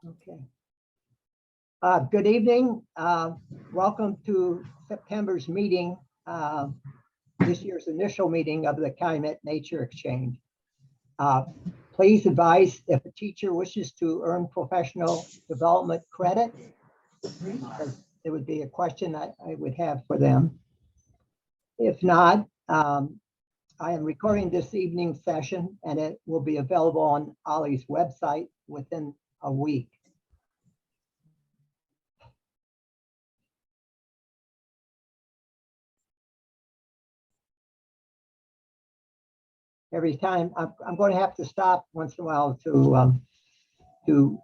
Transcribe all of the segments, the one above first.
Okay. Good evening. Welcome to September's meeting, this year's initial meeting of the Calumet Nature Exchange. Please advise if a teacher wishes to earn professional development credit, because it would be a question that I would have for them. If not, I am recording this evening's session and it will be available on Ollie's website within a week. Every time I'm going to have to stop once in a while to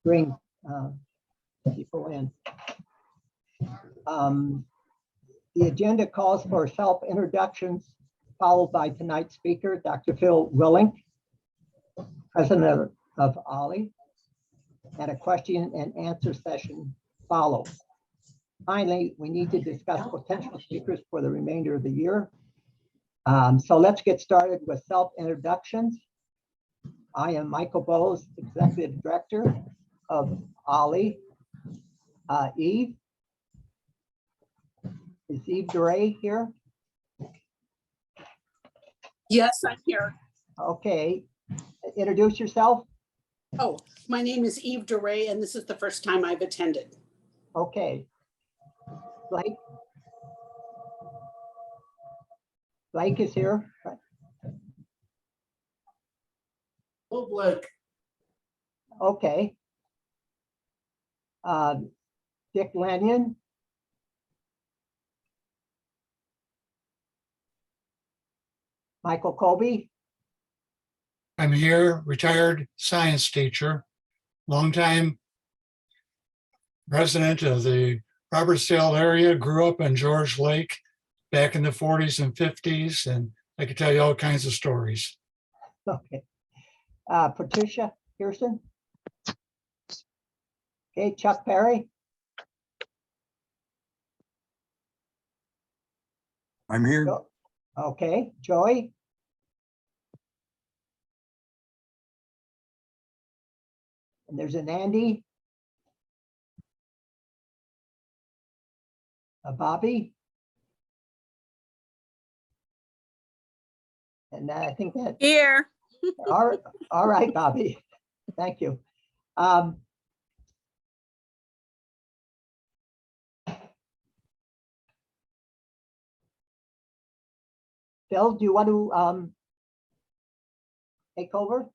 bring people in. The agenda calls for self-introductions, followed by tonight's speaker, Dr. Phil Willink, president of Ollie, and a question and answer session follows. Finally, we need to discuss potential speakers for the remainder of the year. So let's get started with self-introductions. I am Michael Bowes, Executive Director of Ollie. Eve? Is Eve DeRay here? Yes, I'm here. Okay. Introduce yourself. Oh, my name is Eve DeRay, and this is the first time I've attended. Okay. Blake? Blake is here. Oh, Blake. Okay. Dick Lanyon? Michael Colby? I'm here, retired science teacher, longtime resident of the Robertsdale area, grew up in George Lake back in the 40s and 50s, and I could tell you all kinds of stories. Okay. Patricia Pearson? Okay, Chuck Perry? I'm here. Okay, Joy? And there's an Andy? A Bobby? And I think that, Here. all right, Bobby, thank you. Phil, do you want to take over?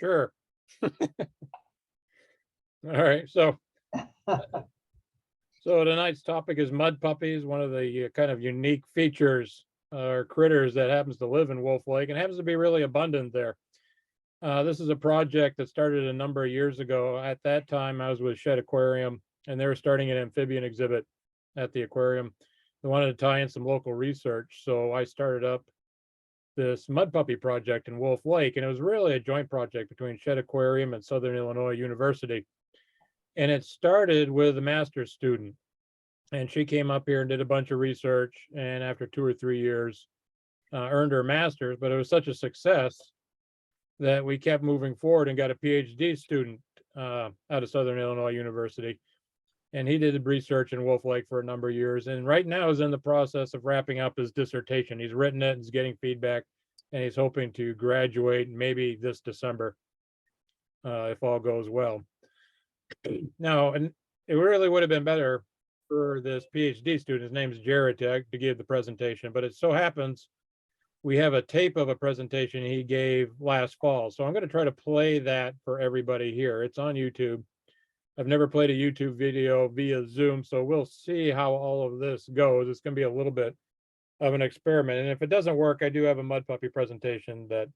Sure. All right, so tonight's topic is mud puppies, one of the kind of unique features or critters that happens to live in Wolf Lake and happens to be really abundant there. This is a project that started a number of years ago. At that time, I was with Shed Aquarium, and they were starting an amphibian exhibit at the aquarium. They wanted to tie in some local research, so I started up this mud puppy project in Wolf Lake, and it was really a joint project between Shed Aquarium and Southern Illinois University. And it started with a master's student, and she came up here and did a bunch of research, and after 2 or 3 years earned her master's. But it was such a success that we kept moving forward and got a PhD student out of Southern Illinois University, and he did research in Wolf Lake for a number of years, and right now is in the process of wrapping up his dissertation. He's written it and is getting feedback, and he's hoping to graduate maybe this December if all goes well. Now, and it really would have been better for this PhD student, his name is Jared, to give the presentation, but it so happens we have a tape of a presentation he gave last fall. So I'm going to try to play that for everybody here. It's on YouTube. I've never played a YouTube video via Zoom, so we'll see how all of this goes. It's going to be a little bit of an experiment. And if it doesn't work, I do have a mud puppy presentation that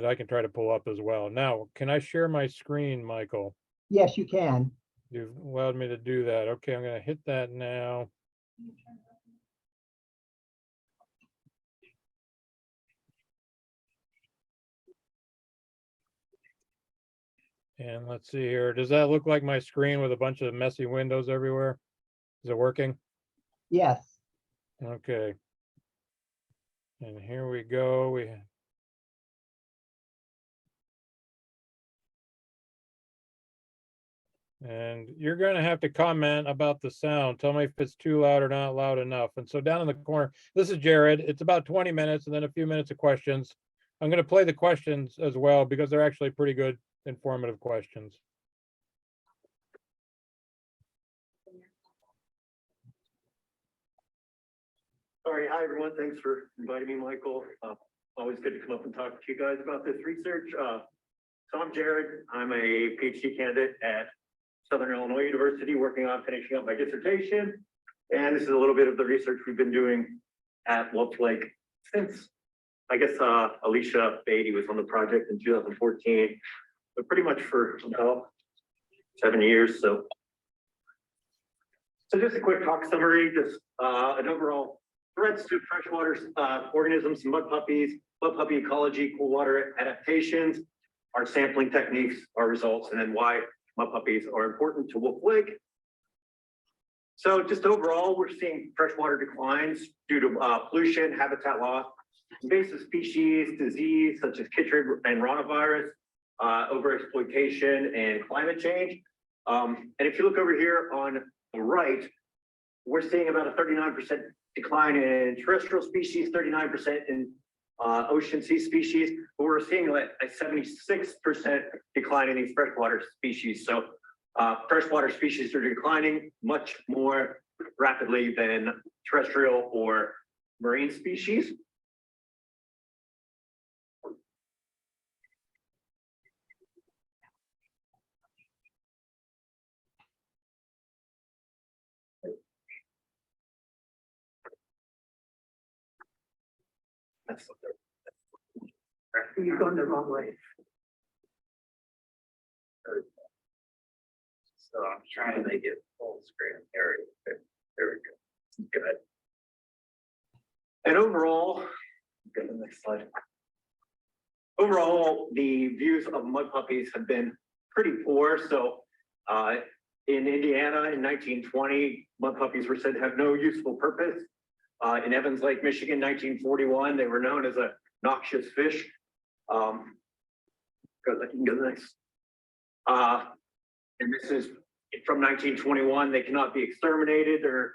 I can try to pull up as well. Now, can I share my screen, Michael? Yes, you can. You've allowed me to do that. Okay, I'm going to hit that now. And let's see here. Does that look like my screen with a bunch of messy windows everywhere? Is it working? Yes. Okay. And here we go. And you're going to have to comment about the sound. Tell me if it's too loud or not loud enough. And so down in the corner, this is Jared. It's about 20 minutes and then a few minutes of questions. I'm going to play the questions as well because they're actually pretty good, informative questions. All right, hi everyone. Thanks for inviting me, Michael. Always good to come up and talk to you guys about this research. So I'm Jared. I'm a PhD candidate at Southern Illinois University, working on finishing up my dissertation. And this is a little bit of the research we've been doing at Wolf Lake since, I guess, Alicia Beatty was on the project in 2014, but pretty much for about 7 years. So just a quick talk summary, just an overall threats to freshwater organisms, mud puppy ecology, cool water adaptations, our sampling techniques, our results, and then why mud puppies are important to Wolf Lake. So just overall, we're seeing freshwater declines due to pollution, habitat loss, invasive species, disease such as chytrid and rotavirus, overexploitation, and climate change. And if you look over here on the right, we're seeing about a 39% decline in terrestrial species, 39% in ocean sea species, but we're seeing like a 76% decline in these freshwater species. So freshwater species are declining much more rapidly than terrestrial or marine species. You're going the wrong way. So I'm trying to make it full screen. There we go. Good. And overall, go to the next slide. Overall, the views of mud puppies have been pretty poor. So in Indiana in 1920, mud puppies were said to have no useful purpose. In Evans Lake, Michigan, 1941, they were known as a noxious fish. Go next. And this is from 1921. They cannot be exterminated. They're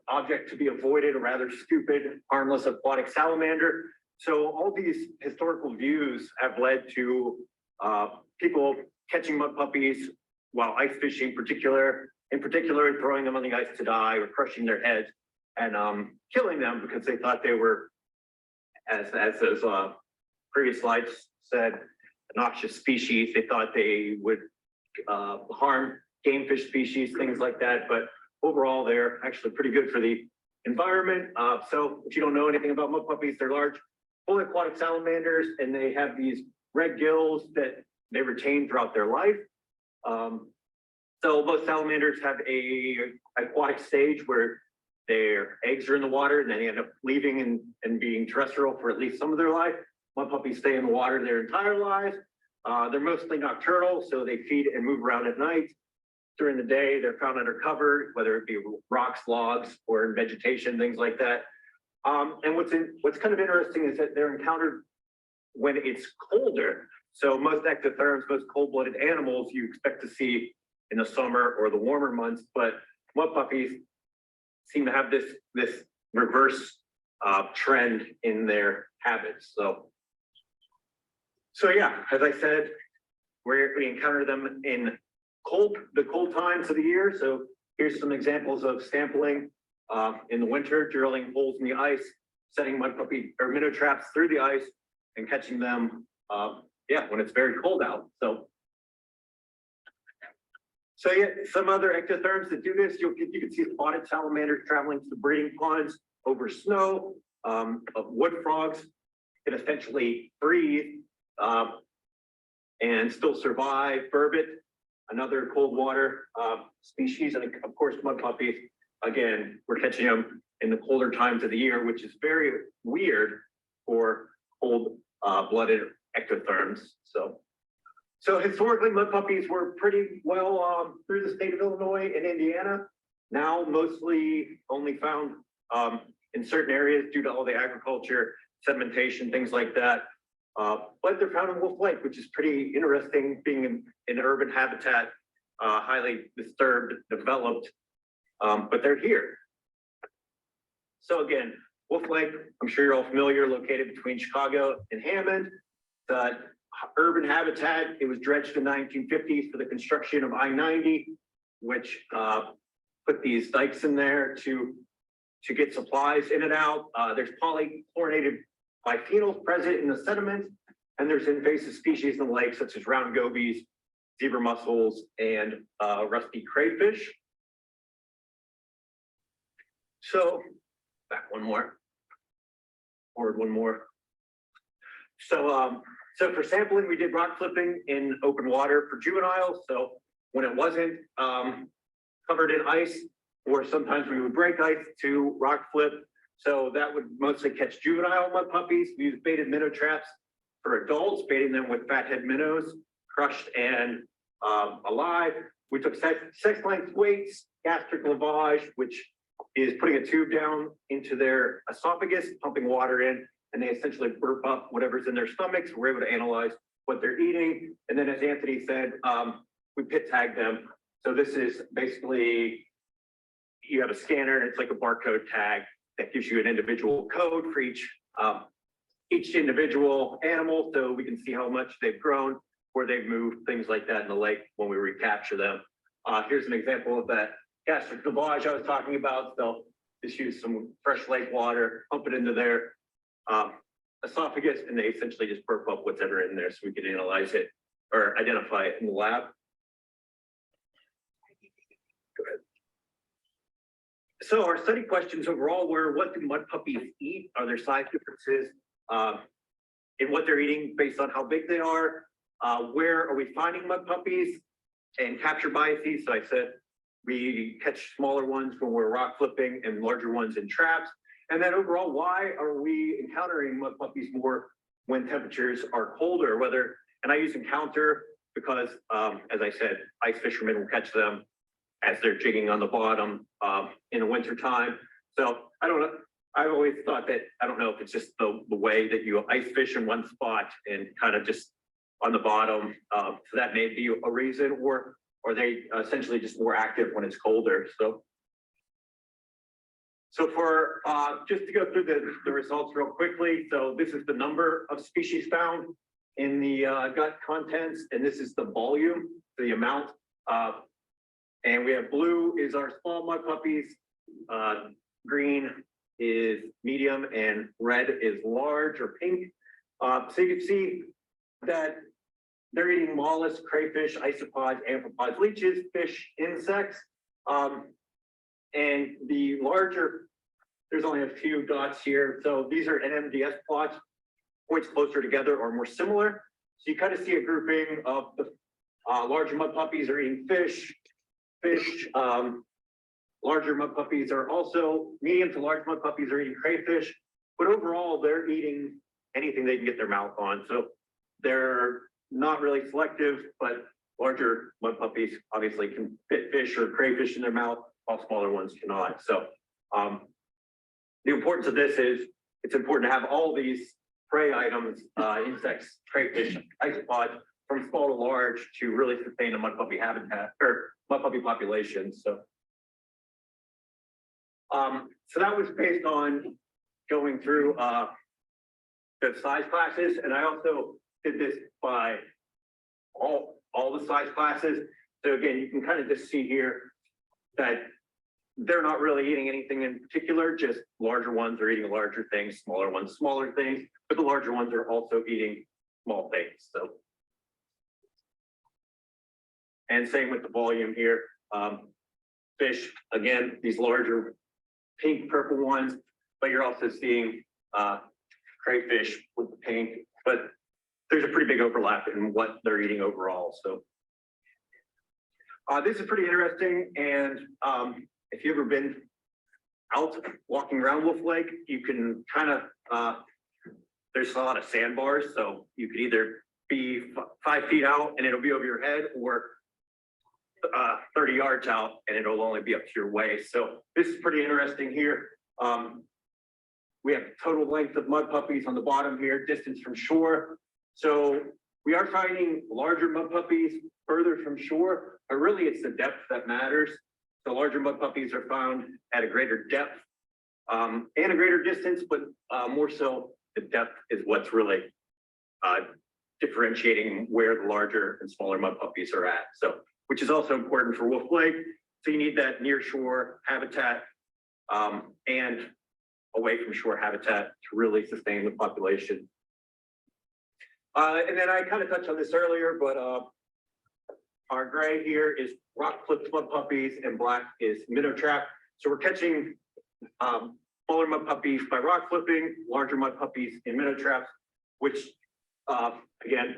object to be avoided, a rather stupid, harmless aquatic salamander. So all these historical views have led to people catching mud puppies while ice fishing, in particular, throwing them on the ice to die or crushing their heads and killing them because they thought they were, as those previous slides said, a noxious species. They thought they would harm game fish species, things like that. But overall, they're actually pretty good for the environment. So if you don't know anything about mud puppies, they're large, fully aquatic salamanders, and they have these red gills that they retain throughout their life. So most salamanders have a aquatic stage where their eggs are in the water and then they end up leaving and being terrestrial for at least some of their life. Mud puppies stay in the water their entire lives. They're mostly nocturnal, so they feed and move around at night. During the day, they're found under cover, whether it be rocks, logs, or in vegetation, things like that. And what's kind of interesting is that they're encountered when it's colder. So most ectotherms, most cold-blooded animals you expect to see in the summer or the warmer months, but mud puppies seem to have this reverse trend in their habits. So yeah, as I said, we encounter them in the cold times of the year. So here's some examples of sampling in the winter, drilling holes in the ice, setting mud puppy or minnow traps through the ice and catching them when it's very cold out. So yeah, some other ectotherms that do this, you can see spotted salamanders traveling to breeding ponds over snow, of wood frogs that essentially breathe and still survive. Burbot, another cold water species, and of course mud puppies. Again, we're catching them in the colder times of the year, which is very weird for cold-blooded ectotherms. So historically, mud puppies were pretty well through the state of Illinois and Indiana. Now mostly only found in certain areas due to all the agriculture, sedimentation, things like that. But they're found in Wolf Lake, which is pretty interesting, being in urban habitat, highly disturbed, developed, but they're here. So again, Wolf Lake, I'm sure you're all familiar, located between Chicago and Hammond. The urban habitat, it was dredged in the 1950s for the construction of I-90, which put these dikes in there to get supplies in and out. There's polychlorinated biphenyls present in the sediment, and there's invasive species in the lake, such as round gobies, zebra mussels, and rusty crayfish. So, back one more, forward one more. So, so for sampling, we did rock flipping in open water for juveniles. So when it wasn't covered in ice, or sometimes we would break ice to rock flip. So that would mostly catch juvenile mud puppies. We used baited minnow traps for adults, baiting them with fathead minnows, crushed and alive. We took sex length weights, gastric lavage, which is putting a tube down into their esophagus, pumping water in, and they essentially burp up whatever's in their stomachs. We're able to analyze what they're eating. And then, as Anthony said, we pit tag them. So this is basically, you have a scanner, and it's like a barcode tag that gives you an individual code for each individual animal, so we can see how much they've grown, where they've moved, things like that in the lake when we recapture them. Here's an example of that gastric lavage I was talking about. So just use some fresh lake water, pump it into their esophagus, and they essentially just burp up whatever in there so we can analyze it or identify it in the lab. Go ahead. So our study questions overall were, what do mud puppies eat? Are there size differences in what they're eating based on how big they are? Where are we finding mud puppies and capture biases? So I said we catch smaller ones when we're rock flipping and larger ones in traps. And then overall, why are we encountering mud puppies more when temperatures are colder? And I use encounter because, as I said, ice fishermen will catch them as they're jigging on the bottom in the winter time. So I don't know. I've always thought that, I don't know if it's just the way that you ice fish in one spot and kind of just on the bottom. So that may be a reason, or are they essentially just more active when it's colder? So for just to go through the results real quickly. So this is the number of species found in the gut contents, and this is the volume, the amount. And we have blue is our small mud puppies, green is medium, and red is large or pink. So you can see that they're eating mollusks, crayfish, isopods, amphipods, leeches, fish, insects. And the larger, there's only a few dots here. So these are NMDS plots, points closer together or more similar. So you kind of see a grouping of the larger mud puppies are eating fish. Larger mud puppies are also, medium to large mud puppies are eating crayfish, but overall they're eating anything they can get their mouth on. So they're not really selective, but larger mud puppies obviously can fit fish or crayfish in their mouth, while smaller ones cannot. So the importance of this is it's important to have all these prey items, insects, crayfish, isopods, from small to large to really sustain a mud puppy habitat or mud puppy population. So that was based on going through the size classes, and I also did this by all the size classes. So again, you can kind of just see here that they're not really eating anything in particular, just larger ones are eating larger things, smaller ones, smaller things, but the larger ones are also eating small things. So, and same with the volume here. Fish, again, these larger pink, purple ones, but you're also seeing crayfish with the pink, but there's a pretty big overlap in what they're eating overall. So this is pretty interesting. And if you've ever been out walking around Wolf Lake, you can kind of, there's a lot of sandbars. So you could either be 5 feet out and it'll be over your head, or 30 yards out and it'll only be up to your waist. So this is pretty interesting here. We have total length of mud puppies on the bottom here, distance from shore. So we are finding larger mud puppies further from shore, but really it's the depth that matters. The larger mud puppies are found at a greater depth and a greater distance, but more so the depth is what's really differentiating where the larger and smaller mud puppies are at. So, which is also important for Wolf Lake. So you need that near shore habitat and away from shore habitat to really sustain the population. And then I kind of touched on this earlier, but our gray here is rock clipped mud puppies and black is minnow trap. So we're catching smaller mud puppies by rock flipping, larger mud puppies in minnow traps, which again,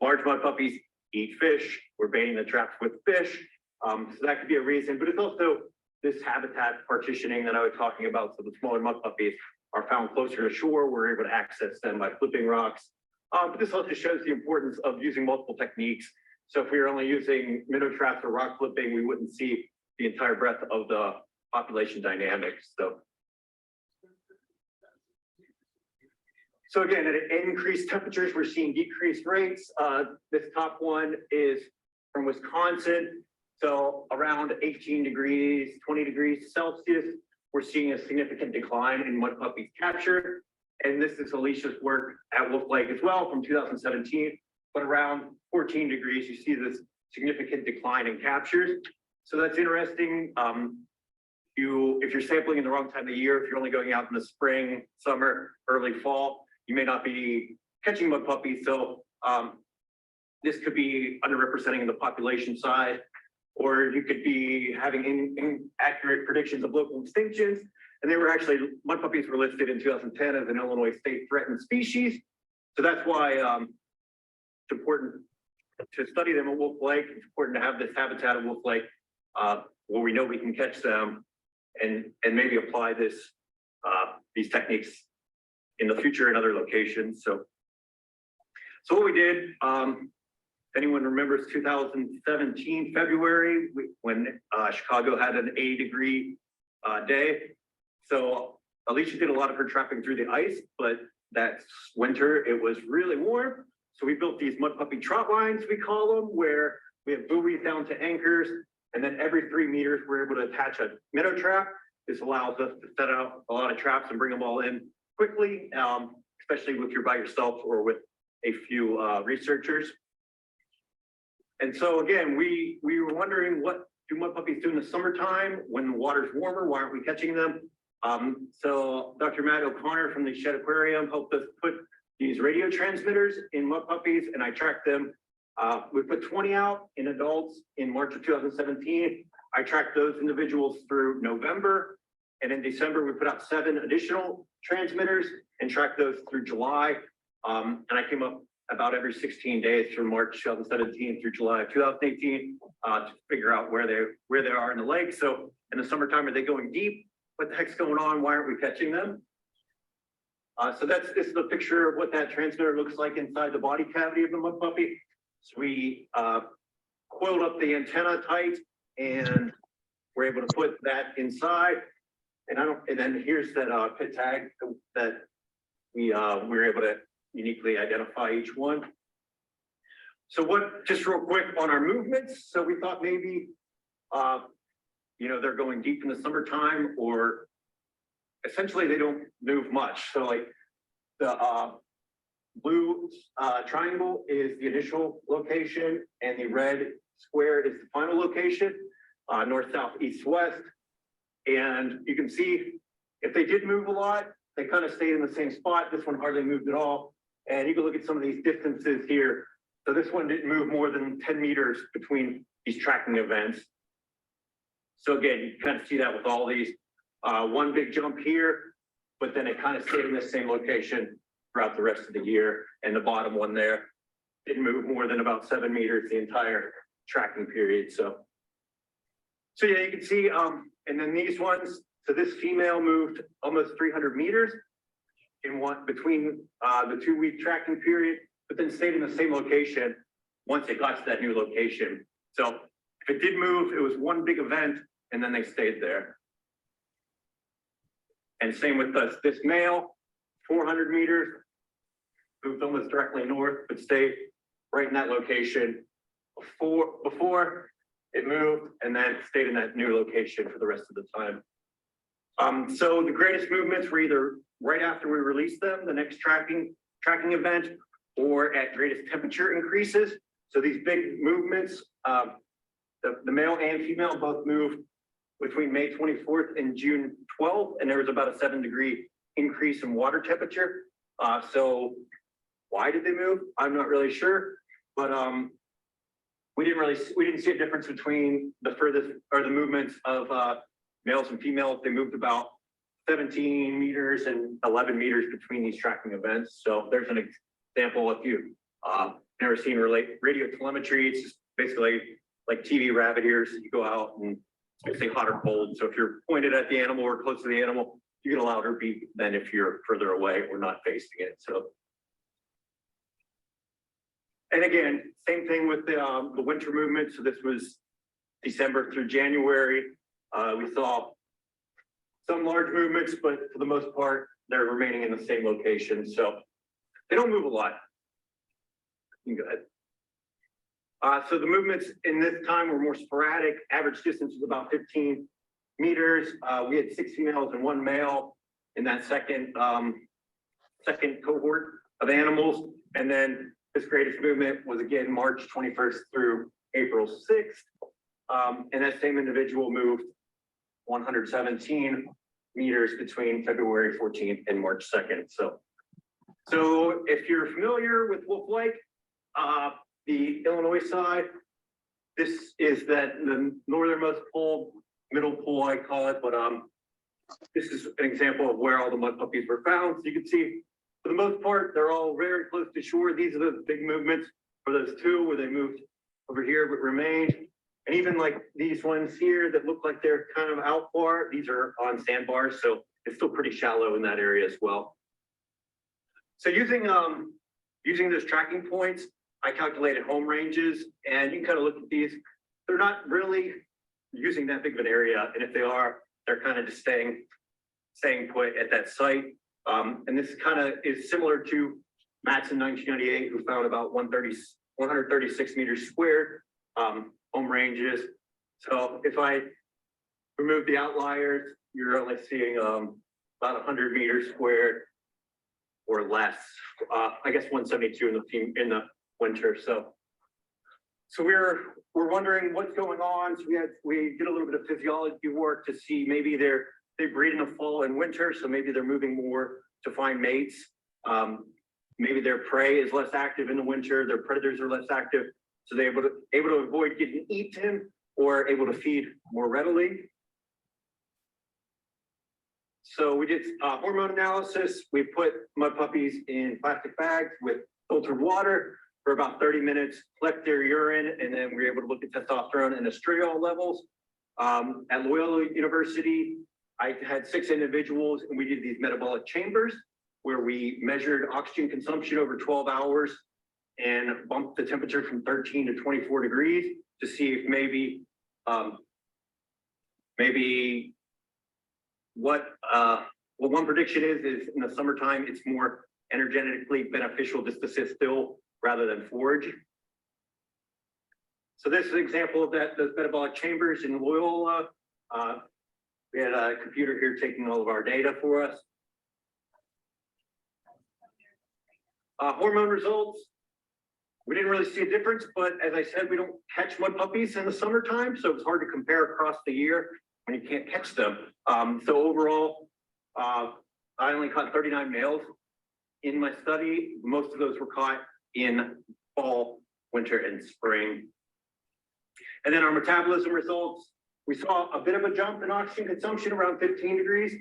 large mud puppies eat fish. We're baiting the traps with fish. So that could be a reason, but it's also this habitat partitioning that I was talking about. So the smaller mud puppies are found closer to shore. We're able to access them by flipping rocks. But this also shows the importance of using multiple techniques. So if we were only using minnow traps or rock flipping, we wouldn't see the entire breadth of the population dynamics. So again, at increased temperatures, we're seeing decreased rates. This top one is from Wisconsin. So around 18 degrees, 20 degrees Celsius, we're seeing a significant decline in mud puppies captured. And this is Alicia's work at Wolf Lake as well from 2017, but around 14 degrees, you see this significant decline in captures. So that's interesting. If you're sampling in the wrong time of year, if you're only going out in the spring, summer, early fall, you may not be catching mud puppies. So this could be underrepresenting in the population side, or you could be having inaccurate predictions of local extinctions. And they were actually, mud puppies were listed in 2010 as an Illinois state threatened species. So that's why it's important to study them at Wolf Lake. It's important to have this habitat at Wolf Lake where we know we can catch them and maybe apply these techniques in the future in other locations. So what we did, anyone remembers 2017, February, when Chicago had an 80-degree day. So Alicia did a lot of her trapping through the ice, but that winter it was really warm. So we built these mud puppy trot lines, we call them, where we have buoys down to anchors. And then every 3 meters, we're able to attach a minnow trap. This allows us to set out a lot of traps and bring them all in quickly, especially if you're by yourself or with a few researchers. And so again, we were wondering, what do mud puppies do in the summertime when the water's warmer? Why aren't we catching them? So Dr. Matt O'Connor from the Shed Aquarium helped us put these radio transmitters in mud puppies, and I tracked them. We put 20 out in adults in March of 2017. I tracked those individuals through November, and in December, we put out 7 additional transmitters and tracked those through July. And I came up about every 16 days from March 2017 through July of 2018 to figure out where they are in the lake. So in the summertime, are they going deep? What the heck's going on? Why aren't we catching them? So this is a picture of what that transmitter looks like inside the body cavity of the mud puppy. So we coiled up the antenna tight and we're able to put that inside. And then here's that pit tag that we were able to uniquely identify each one. So just real quick on our movements. So we thought maybe, they're going deep in the summertime, or essentially they don't move much. So like the blue triangle is the initial location and the red square is the final location, north, south, east, west. And you can see if they did move a lot, they kind of stayed in the same spot. This one hardly moved at all. And you can look at some of these distances here. So this one didn't move more than 10 meters between these tracking events. So again, you kind of see that with all these. One big jump here, but then it kind of stayed in the same location throughout the rest of the year. And the bottom one there didn't move more than about 7 meters the entire tracking period. So yeah, you can see, and then these ones, so this female moved almost 300 meters in between the 2-week tracking period, but then stayed in the same location once it got to that new location. So if it did move, it was one big event and then they stayed there. And same with this male, 400 meters, moved almost directly north, but stayed right in that location before it moved, and then stayed in that new location for the rest of the time. So the greatest movements were either right after we released them, the next tracking event, or at greatest temperature increases. So these big movements, the male and female both moved between May 24th and June 12th, and there was about a 7-degree increase in water temperature. So why did they move? I'm not really sure, but we didn't see a difference between the furthest or the movements of males and females. They moved about 17 meters and 11 meters between these tracking events. So there's an example. If you never seen radio telemetry, it's just basically like TV rabbit ears. You go out and it's basically hot or cold. So if you're pointed at the animal or close to the animal, you get a louder beep than if you're further away or not facing it. So, and again, same thing with the winter movement. So this was December through January. We saw some large movements, but for the most part, they're remaining in the same location. So they don't move a lot. You can go ahead. So the movements in this time were more sporadic. Average distance was about 15 meters. We had 6 females and 1 male in that second cohort of animals. And then this greatest movement was again March 21st through April 6th. And that same individual moved 117 meters between February 14th and March 2nd. So if you're familiar with Wolf Lake, the Illinois side, this is the northernmost pool, middle pool, I call it, but this is an example of where all the mud puppies were found. So you can see, for the most part, they're all very close to shore. These are the big movements for those two where they moved over here but remained. And even like these ones here that look like they're kind of out far, these are on sandbars, so it's still pretty shallow in that area as well. So using those tracking points, I calculated home ranges, and you can kind of look at these. They're not really using that big of an area, and if they are, they're kind of just staying put at that site. And this kind of is similar to Matt's in 1998, who found about 136 meters squared home ranges. So if I remove the outliers, you're only seeing about 100 meters squared or less. I guess 172 in the winter. So we're wondering what's going on. So we did a little bit of physiology work to see maybe they breed in the fall and winter, so maybe they're moving more to find mates. Maybe their prey is less active in the winter, their predators are less active, so they're able to avoid getting eaten or able to feed more readily. So we did hormone analysis. We put mud puppies in plastic bags with filtered water for about 30 minutes, collect their urine, and then we were able to look at testosterone and estriol levels. At Loyola University, I had 6 individuals, and we did these metabolic chambers where we measured oxygen consumption over 12 hours and bumped the temperature from 13 to 24 degrees to see if maybe what one prediction is in the summertime, it's more energetically beneficial just to sit still rather than forage. So this is an example of those metabolic chambers in Loyola. We had a computer here taking all of our data for us. Hormone results, we didn't really see a difference, but as I said, we don't catch mud puppies in the summertime, so it's hard to compare across the year when you can't catch them. So overall, I only caught 39 males in my study. Most of those were caught in fall, winter, and spring. And then our metabolism results, we saw a bit of a jump in oxygen consumption around 15 degrees,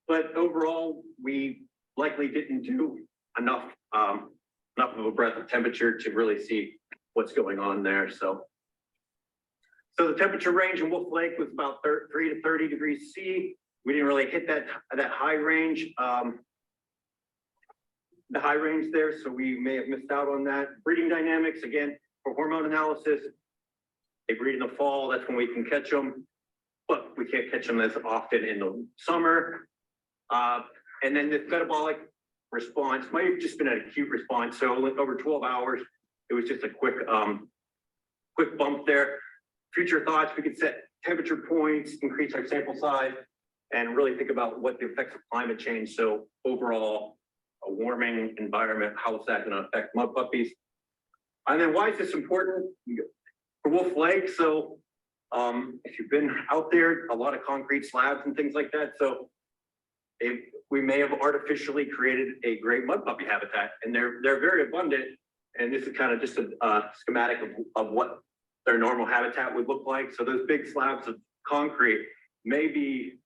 but overall, we likely didn't do enough of a breath of temperature to really see what's going on there. So the temperature range in Wolf Lake was about 3 to 30 degrees C. We didn't really hit that high range, the high range there, so we may have missed out on that. Breeding dynamics, again, for hormone analysis, they breed in the fall, that's when we can catch them, but we can't catch them as often in the summer. And then the metabolic response might have just been an acute response. So like over 12 hours, it was just a quick bump there. Future thoughts, we could set temperature points, increase our sample size, and really think about what the effects of climate change. So overall, a warming environment, how is that going to affect mud puppies? And then why is this important for Wolf Lake? So if you've been out there, a lot of concrete slabs and things like that. So we may have artificially created a great mud puppy habitat, and they're very abundant. And this is kind of just a schematic of what their normal habitat would look like. So those big slabs of concrete may be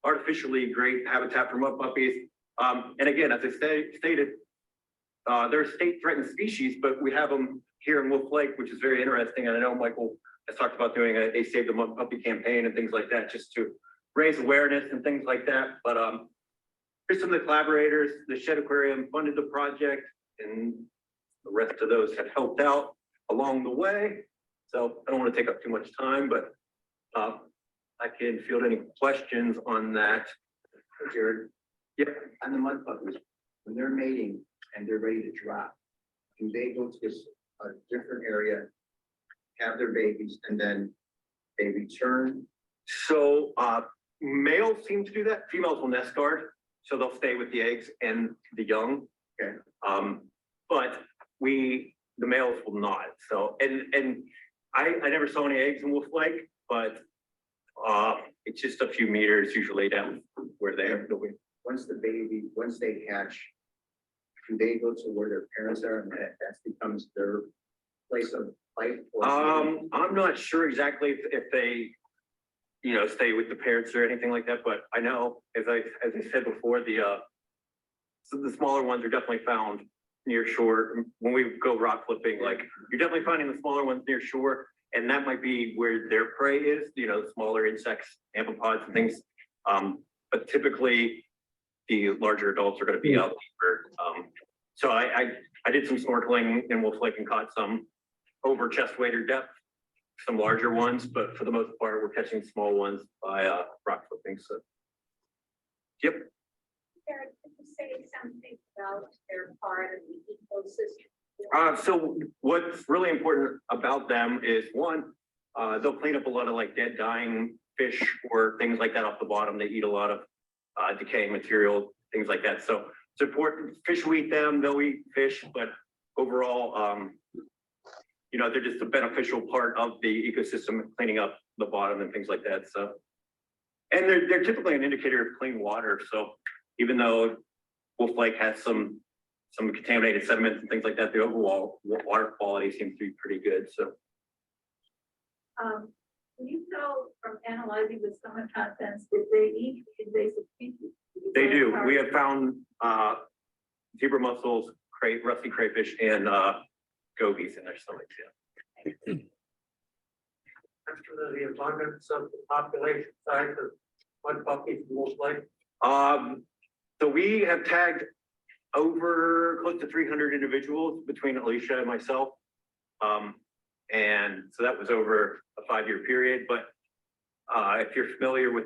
artificially great habitat for mud puppies. And again, as I stated, they're a state threatened species, but we have them here in Wolf Lake, which is very interesting. And I know Michael has talked about doing a Save the Mud Puppy campaign and things like that, just to raise awareness and things like that. But here's some of the collaborators. The Shed Aquarium funded the project, and the rest of those have helped out along the way. So I don't want to take up too much time, but I can field any questions on that. Jared, Yep. on the mud puppies, when they're mating and they're ready to drop, do they go to a different area, have their babies, and then they return? So males seem to do that. Females will nest guard, so they'll stay with the eggs and the young. Okay. But the males will not. So and I never saw any eggs in Wolf Lake, but it's just a few meters usually down where they are. Once they hatch, do they go to where their parents are, and that becomes their place of life? I'm not sure exactly if they, stay with the parents or anything like that, but I know, as I said before, so the smaller ones are definitely found near shore. When we go rock flipping, like you're definitely finding the smaller ones near shore, and that might be where their prey is, smaller insects, amphipods and things. But typically the larger adults are going to be out deeper. So I did some snorkeling in Wolf Lake and caught some over chest weight or depth, some larger ones, but for the most part, we're catching small ones by rock flipping. So, yep. Jared, could you say something about their part of the ecosystem? So what's really important about them is one, they'll clean up a lot of like dead, dying fish or things like that off the bottom. They eat a lot of decaying material, things like that. So it's important. Fish will eat them, they'll eat fish, but overall, they're just a beneficial part of the ecosystem, cleaning up the bottom and things like that. So, and they're typically an indicator of clean water. So even though Wolf Lake has some contaminated sediments and things like that, the overall water quality seems to be pretty good. So, Can you tell from analyzing the stomach contents, did they eat invasive species? they do. We have found zebra mussels, rusty crayfish, and gobies in their stomachs. Yeah. After the abundance of the population size of mud puppies in Wolf Lake. So we have tagged over close to 300 individuals between Alicia and myself. And so that was over a 5-year period. But if you're familiar with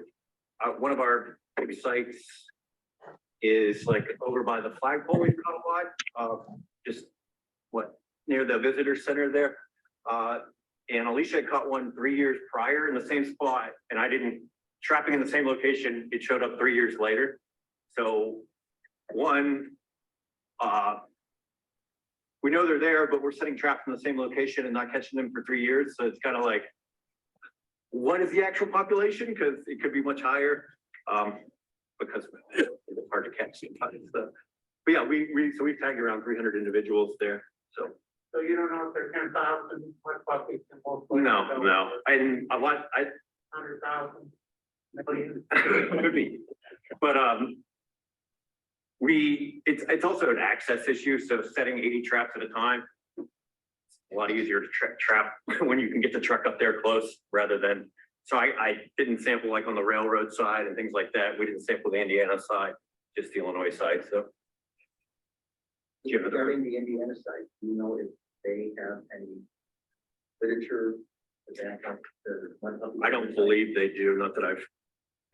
one of our baby sites is like over by the flagpole we've caught a lot, just near the visitor center there. And Alicia had caught one 3 years prior in the same spot, and I didn't, trapping in the same location, it showed up 3 years later. So one, we know they're there, but we're setting traps in the same location and not catching them for 3 years. So it's kind of like, what is the actual population? Because it could be much higher, because it's hard to catch sometimes. So, but yeah, we've tagged around 300 individuals there. So You don't know if there are 10,000 mud puppies in Wolf Lake? no, and a lot, 100,000 million. could be, but it's also an access issue. So setting 80 traps at a time, it's a lot easier to trap when you can get the truck up there close rather than. So I didn't sample like on the railroad side and things like that. We didn't sample the Indiana side, just the Illinois side. So. Regarding the Indiana side, do you know if they have any literature to back up the mud puppy? I don't believe they do, not that I've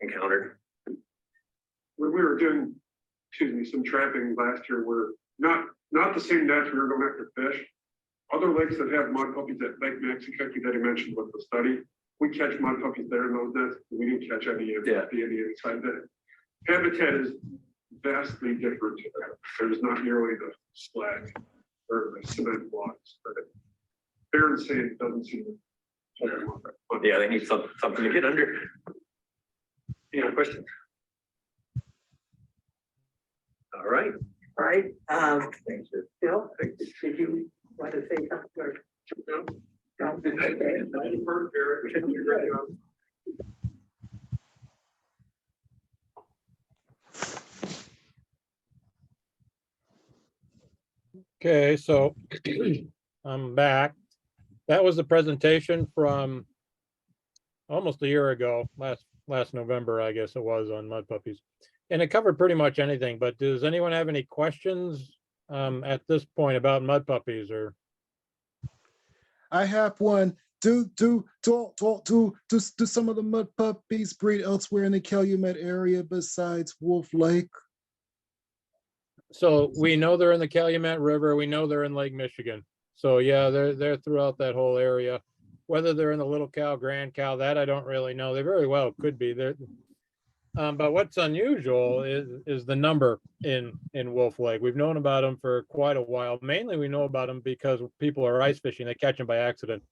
encountered. when we were doing, some trapping last year, we're not the same nets we were going after fish. Other lakes that have mud puppies at Lake Maxicaki that I mentioned with the study, we catch mud puppies there in those nets. We didn't catch any of the inside that. Habitat is vastly different. There's not nearly the slag or the cement blocks, but barren sand doesn't seem to hold them up. But Yeah, they need something to get under. Any other questions? All right. All right, thanks, Bill, did you want to say something? Or- No? No? Okay, so I'm back. That was the presentation from almost a year ago, last November, I guess it was, on mud puppies. And it covered pretty much anything, but does anyone have any questions at this point about mud puppies? Or I have one. Do some of the mud puppies breed elsewhere in the Calumet area besides Wolf Lake? so we know they're in the Calumet River, we know they're in Lake Michigan. So yeah, they're throughout that whole area. Whether they're in the Little Cow, Grand Cow, that I don't really know. They very well could be there. But what's unusual is the number in Wolf Lake. We've known about them for quite a while. Mainly we know about them because people are ice fishing. They catch them by accident.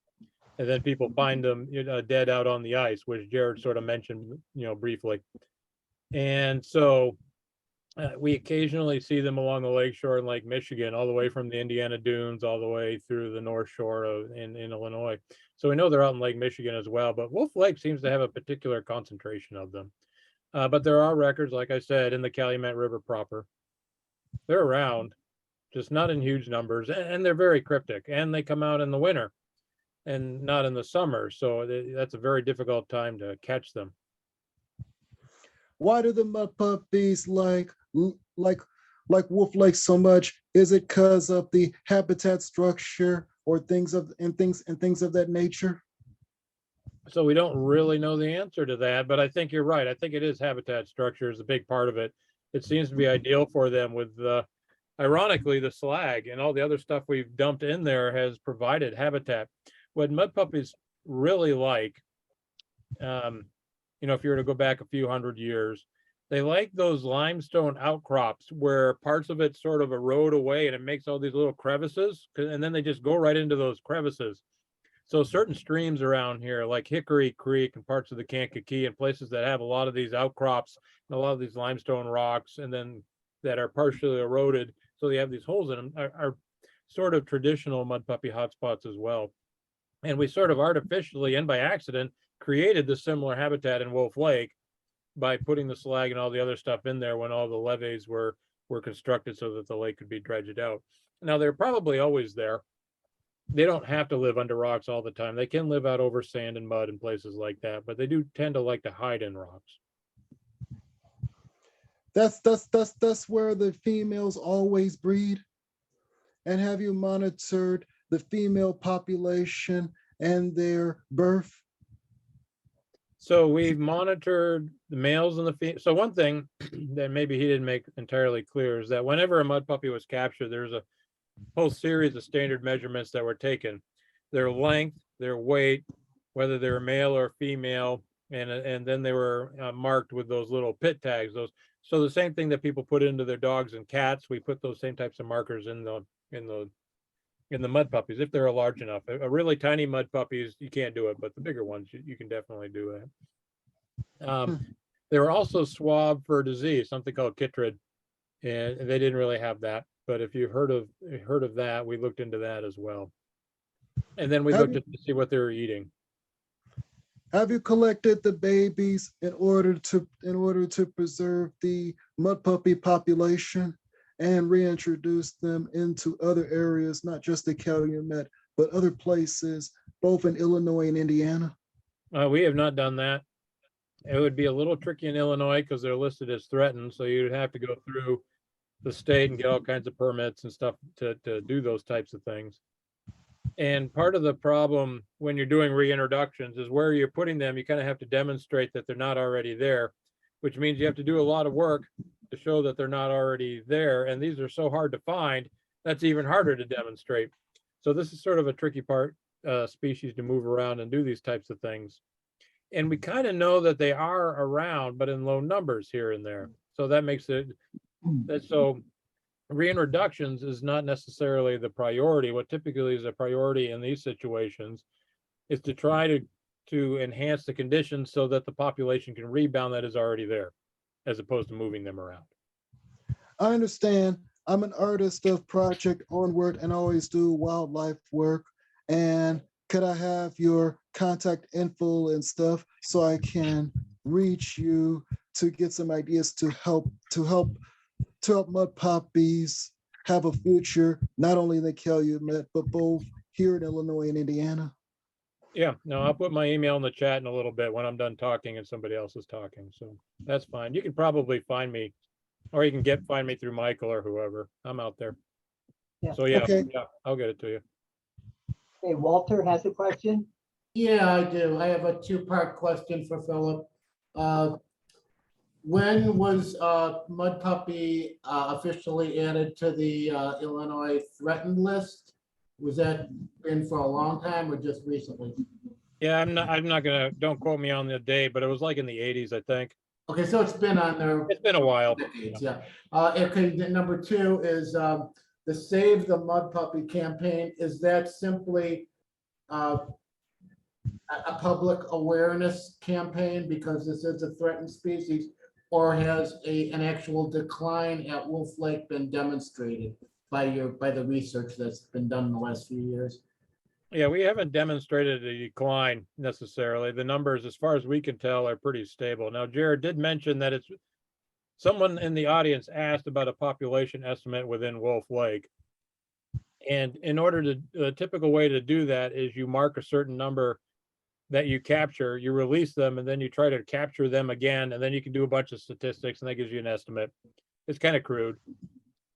And then people find them dead out on the ice, which Jared sort of mentioned, briefly. And so we occasionally see them along the lakeshore in Lake Michigan, all the way from the Indiana Dunes, all the way through the North Shore in Illinois. So we know they're out in Lake Michigan as well, but Wolf Lake seems to have a particular concentration of them. But there are records, like I said, in the Calumet River proper. They're around, just not in huge numbers, and they're very cryptic, and they come out in the winter and not in the summer. So that's a very difficult time to catch them. Why do the mud puppies like Wolf Lake so much? Is it because of the habitat structure or things of that nature? So we don't really know the answer to that, but I think you're right. I think it is habitat structure is a big part of it. It seems to be ideal for them with ironically, the slag and all the other stuff we've dumped in there has provided habitat. What mud puppies really like, if you were to go back a few hundred years, they like those limestone outcrops where parts of it sort of erode away and it makes all these little crevices, and then they just go right into those crevices. So certain streams around here, like Hickory Creek and parts of the Kankakee and places that have a lot of these outcrops and a lot of these limestone rocks, and then that are partially eroded, so they have these holes in them, are sort of traditional mud puppy hotspots as well. And we sort of artificially and by accident created the similar habitat in Wolf Lake by putting the slag and all the other stuff in there when all the levees were constructed so that the lake could be dredged out. Now they're probably always there. They don't have to live under rocks all the time. They can live out over sand and mud and places like that, but they do tend to like to hide in rocks. That's where the females always breed. And have you monitored the female population and their birth? So we've monitored the males and the females. So one thing that maybe he didn't make entirely clear is that whenever a mud puppy was captured, there's a whole series of standard measurements that were taken: their length, their weight, whether they were male or female, and then they were marked with those little pit tags. So the same thing that people put into their dogs and cats, we put those same types of markers in the mud puppies if they're large enough. A really tiny mud puppies, you can't do it, but the bigger ones you can definitely do it. They were also swabbed for disease, something called chytrid, and they didn't really have that. But if you heard of that, we looked into that as well. And then we looked to see what they were eating. Have you collected the babies in order to preserve the mud puppy population and reintroduce them into other areas, not just the Calumet, but other places, both in Illinois and Indiana? We have not done that. It would be a little tricky in Illinois because they're listed as threatened. So you'd have to go through the state and get all kinds of permits and stuff to do those types of things. And part of the problem when you're doing reintroductions is where you're putting them, you kind of have to demonstrate that they're not already there. which means you have to do a lot of work to show that they're not already there. And these are so hard to find, that's even harder to demonstrate. So this is sort of a tricky part, species to move around and do these types of things. And we kind of know that they are around, but in low numbers here and there. So that makes it, that so reintroductions is not necessarily the priority. What typically is a priority in these situations is to try to enhance the conditions so that the population can rebound that is already there, as opposed to moving them around. I understand. I'm an artist of Project Onward and always do wildlife work. And could I have your contact info and stuff so I can reach you to get some ideas to help mud puppies have a future, not only in the Calumet, but both here in Illinois and Indiana? Yeah, no, I'll put my email in the chat in a little bit when I'm done talking and somebody else is talking. So that's fine. You can probably find me, or you can find me through Michael or whoever. I'm out there. Yeah. So yeah, Okay. yeah, I'll get it to you. Okay, Walter has a question. Yeah, I do. I have a two-part question for Philip. When was mud puppy officially added to the Illinois threatened list? Was that been for a long time or just recently? Yeah, I'm not gonna, don't quote me on the date, but it was like in the 80s, I think. Okay, so it's been on there. It's been a while. Decades, yeah. Okay, number two is the Save the Mud Puppy campaign. Is that simply a public awareness campaign because this is a threatened species, or has an actual decline at Wolf Lake been demonstrated by the research that's been done in the last few years? Yeah, we haven't demonstrated a decline necessarily. The numbers, as far as we can tell, are pretty stable. Now, Jared did mention that it's, someone in the audience asked about a population estimate within Wolf Lake. And in order to, the typical way to do that is you mark a certain number that you capture, you release them, and then you try to capture them again, and then you can do a bunch of statistics, and that gives you an estimate. It's kind of crude,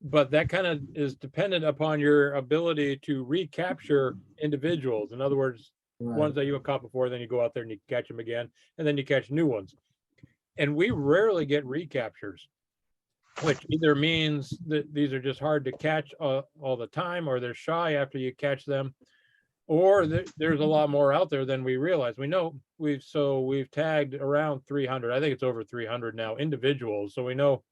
but that kind of is dependent upon your ability to recapture individuals. In other words, ones that you have caught before, then you go out there and you catch them again, and then you catch new ones. And we rarely get recaptures, which either means that these are just hard to catch all the time, or they're shy after you catch them, or there's a lot more out there than we realize. We know we've tagged around 300, I think it's over 300 now, individuals. So we know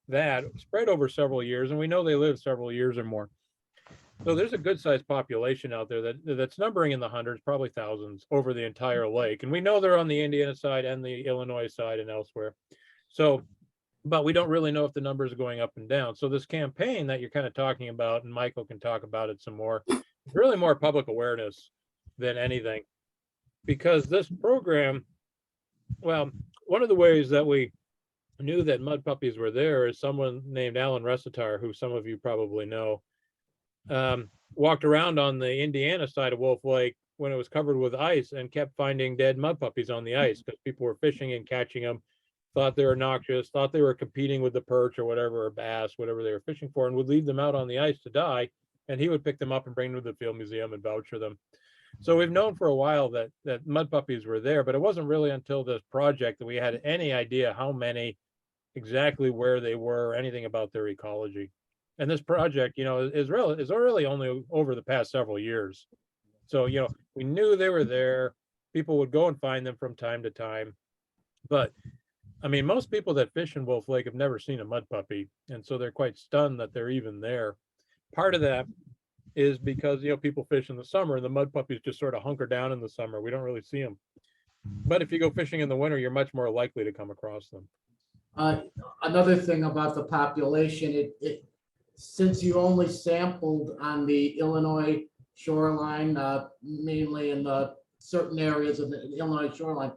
that spread over several years, and we know they live several years or more. So there's a good sized population out there that's numbering in the hundreds, probably thousands over the entire lake. And we know they're on the Indiana side and the Illinois side and elsewhere. So, but we don't really know if the numbers are going up and down. So this campaign that you're kind of talking about, and Michael can talk about it some more, it's really more public awareness than anything. Because this program, well, one of the ways that we knew that mud puppies were there is someone named Alan Resitar, who some of you probably know, walked around on the Indiana side of Wolf Lake when it was covered with ice and kept finding dead mud puppies on the ice because people were fishing and catching them, thought they were noxious, thought they were competing with the perch or whatever, or bass, whatever they were fishing for, and would leave them out on the ice to die. And he would pick them up and bring them to the field museum and voucher them. So we've known for a while that mud puppies were there, but it wasn't really until this project that we had any idea how many, exactly where they were, or anything about their ecology. And this project, you know, is really only over the past several years. So, you know, we knew they were there. People would go and find them from time to time. But I mean, most people that fish in Wolf Lake have never seen a mud puppy. And so they're quite stunned that they're even there. Part of that is because, you know, people fish in the summer and the mud puppies just sort of hunker down in the summer. We don't really see them. But if you go fishing in the winter, you're much more likely to come across them. Another thing about the population, since you only sampled on the Illinois shoreline, mainly in the certain areas of the Illinois shoreline,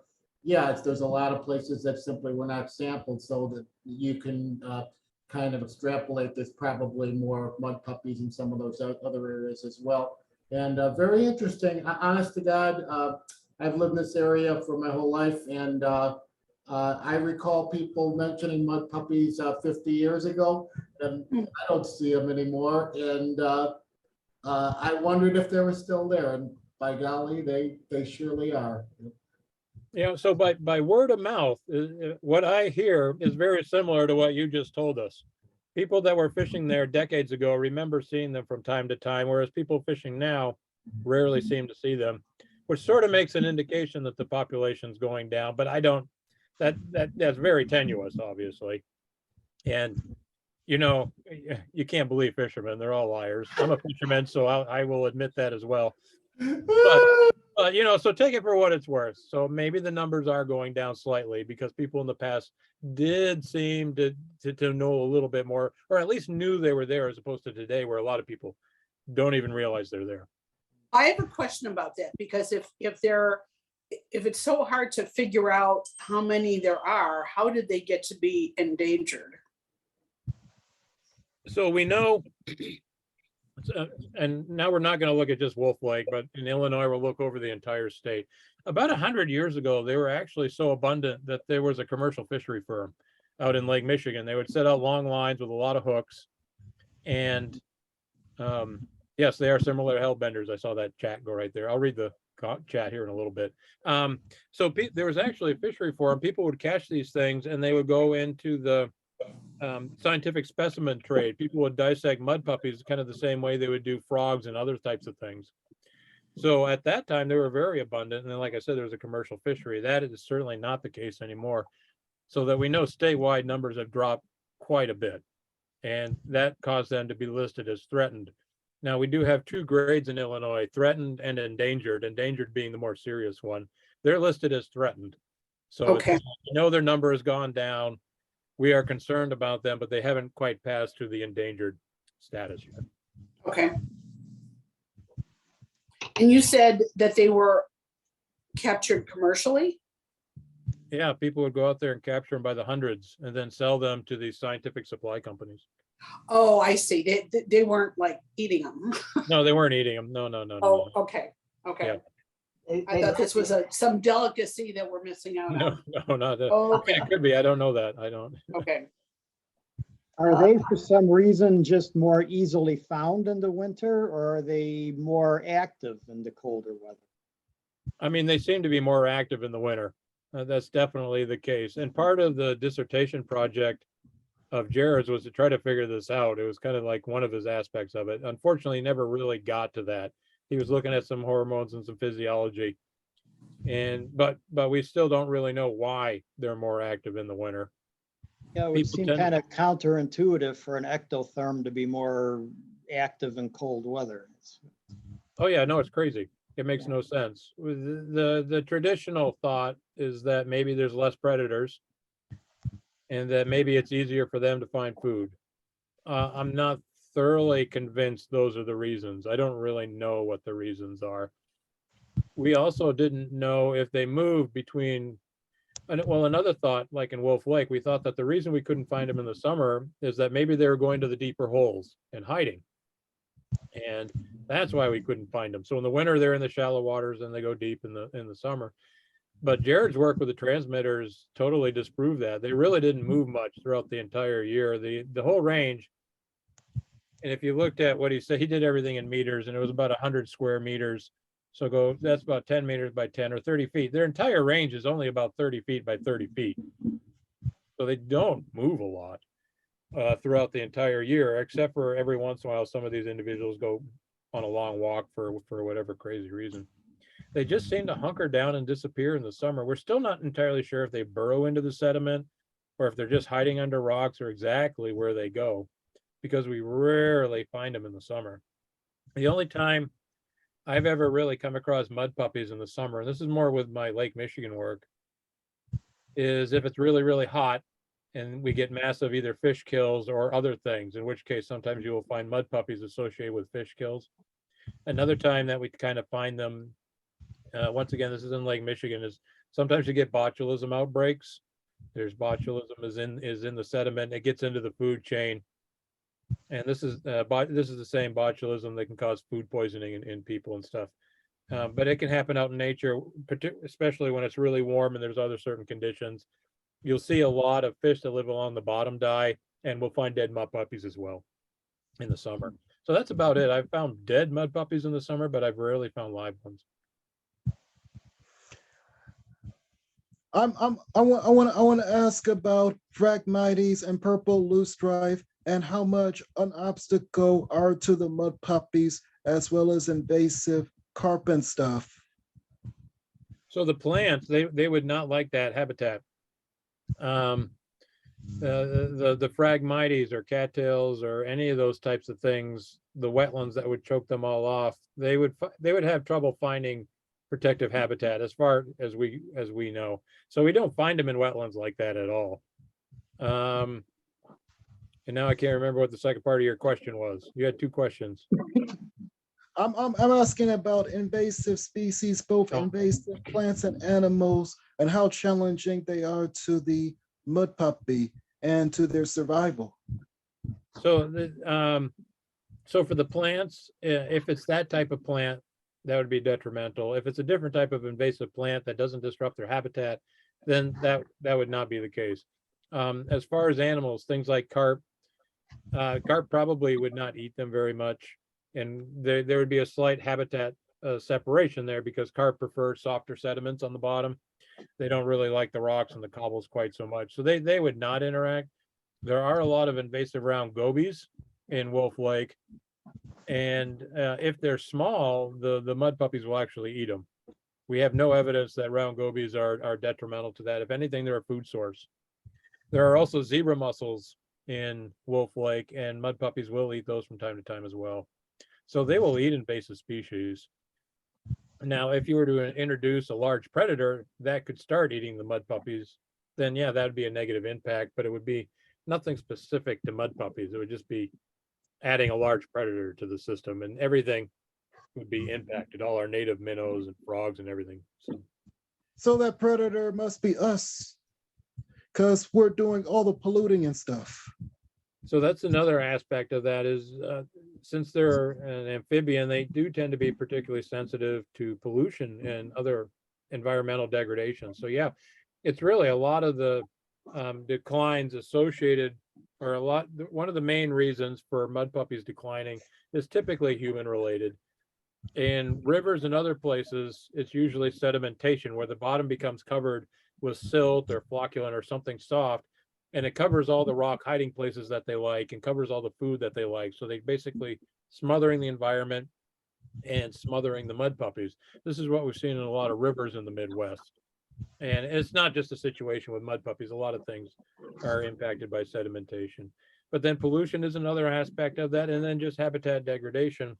there's a lot of places that simply were not sampled, so that you can kind of extrapolate there's probably more mud puppies in some of those other areas as well. And very interesting, honest to God, I've lived in this area for my whole life, and I recall people mentioning mud puppies 50 years ago, and I don't see them anymore. And I wondered if they were still there, and by golly, they surely are. You know, so by word of mouth, what I hear is very similar to what you just told us. People that were fishing there decades ago remember seeing them from time to time, whereas people fishing now rarely seem to see them, which sort of makes an indication that the population's going down. But I don't. That's very tenuous, obviously. And you know, you can't believe fishermen; they're all liars. I'm a fisherman, so I will admit that as well. But you know, so take it for what it's worth. So maybe the numbers are going down slightly because people in the past did seem to know a little bit more, or at least knew they were there, as opposed to today, where a lot of people don't even realize they're there. I have a question about that, because if it's so hard to figure out how many there are, how did they get to be endangered? So we know, and now we're not going to look at just Wolf Lake, but in Illinois, we'll look over the entire state. About 100 years ago, they were actually so abundant that there was a commercial fishery firm out in Lake Michigan. They would set out long lines with a lot of hooks. And yes, they are similar to hellbenders. I saw that chat go right there. I'll read the chat here in a little bit. So there was actually a fishery forum. People would catch these things and they would go into the scientific specimen trade. People would dissect mud puppies kind of the same way they would do frogs and other types of things. So at that time, they were very abundant. And then, like I said, there was a commercial fishery. That is certainly not the case anymore. So that we know statewide numbers have dropped quite a bit. And that caused them to be listed as threatened. Now, we do have two grades in Illinois, threatened and endangered, endangered being the more serious one. They're listed as threatened. So Okay. you know their number has gone down. We are concerned about them, but they haven't quite passed to the endangered status yet. Okay. And you said that they were captured commercially? Yeah, people would go out there and capture them by the hundreds and then sell them to these scientific supply companies. Oh, I see. They weren't like eating them. No, they weren't eating them. No. Oh, okay. Okay. Yeah. I thought this was some delicacy that we're missing out on. No, not that. Oh, I mean, it could be. I don't know that. I don't. Okay. Are they for some reason just more easily found in the winter, or are they more active in the colder weather? I mean, they seem to be more active in the winter. That's definitely the case. And part of the dissertation project of Jared's was to try to figure this out. It was kind of like one of his aspects of it. Unfortunately, he never really got to that. He was looking at some hormones and some physiology. But we still don't really know why they're more active in the winter. Yeah, it would seem kind of counterintuitive for an ectotherm to be more active in cold weather. Oh yeah, no, it's crazy. It makes no sense. The traditional thought is that maybe there's less predators and that maybe it's easier for them to find food. I'm not thoroughly convinced those are the reasons. I don't really know what the reasons are. We also didn't know if they moved between, well, another thought, like in Wolf Lake, we thought that the reason we couldn't find them in the summer is that maybe they were going to the deeper holes and hiding. And that's why we couldn't find them. So in the winter, they're in the shallow waters and they go deep in the summer. But Jared's work with the transmitters totally disproved that. They really didn't move much throughout the entire year. The whole range, and if you looked at what he said, he did everything in meters, and it was about 100 square meters. So that's about 10 meters by 10 or 30 feet. Their entire range is only about 30 feet by 30 feet. So they don't move a lot throughout the entire year, except for every once in a while, some of these individuals go on a long walk for whatever crazy reason. They just seem to hunker down and disappear in the summer. We're still not entirely sure if they burrow into the sediment or if they're just hiding under rocks or exactly where they go, because we rarely find them in the summer. The only time I've ever really come across mud puppies in the summer, and this is more with my Lake Michigan work, is if it's really, really hot and we get massive either fish kills or other things, in which case sometimes you will find mud puppies associated with fish kills. Another time that we kind of find them, once again, this is in Lake Michigan, is sometimes you get botulism outbreaks. There's botulism is in the sediment. It gets into the food chain. And this is the same botulism that can cause food poisoning in people and stuff. But it can happen out in nature, especially when it's really warm and there's other certain conditions. You'll see a lot of fish that live along the bottom die, and we'll find dead mud puppies as well in the summer. So that's about it. I've found dead mud puppies in the summer, but I've rarely found live ones. I want to ask about Phragmites and purple loosestrife and how much an obstacle are to the mud puppies as well as invasive carp and stuff. So the plants, they would not like that habitat. The Phragmites or cattails or any of those types of things, the wetlands that would choke them all off, they would have trouble finding protective habitat as far as we know. So we don't find them in wetlands like that at all. And now I can't remember what the second part of your question was. You had two questions. I'm asking about invasive species, both invasive plants and animals, and how challenging they are to the mud puppy and to their survival. So so for the plants, if it's that type of plant, that would be detrimental. If it's a different type of invasive plant that doesn't disrupt their habitat, then that would not be the case. As far as animals, things like carp probably would not eat them very much. And there would be a slight habitat separation there because carp prefer softer sediments on the bottom. They don't really like the rocks and the cobbles quite so much. So they would not interact. There are a lot of invasive round gobies in Wolf Lake. And if they're small, the mud puppies will actually eat them. We have no evidence that round gobies are detrimental to that. If anything, they're a food source. There are also zebra mussels in Wolf Lake, and mud puppies will eat those from time to time as well. So they will eat invasive species. Now, if you were to introduce a large predator that could start eating the mud puppies, then yeah, that would be a negative impact, but it would be nothing specific to mud puppies. It would just be adding a large predator to the system, and everything would be impacted, all our native minnows and frogs and everything. So that predator must be us, because we're doing all the polluting and stuff. So that's another aspect of that is since they're an amphibian, they do tend to be particularly sensitive to pollution and other environmental degradation. So yeah, it's really a lot of the declines associated, or one of the main reasons for mud puppies declining is typically human related. In rivers and other places, it's usually sedimentation where the bottom becomes covered with silt or flocculent or something soft, and it covers all the rock hiding places that they like and covers all the food that they like. So they basically smothering the environment and smothering the mud puppies. This is what we've seen in a lot of rivers in the Midwest. And it's not just a situation with mud puppies. A lot of things are impacted by sedimentation. But then pollution is another aspect of that, and then just habitat degradation.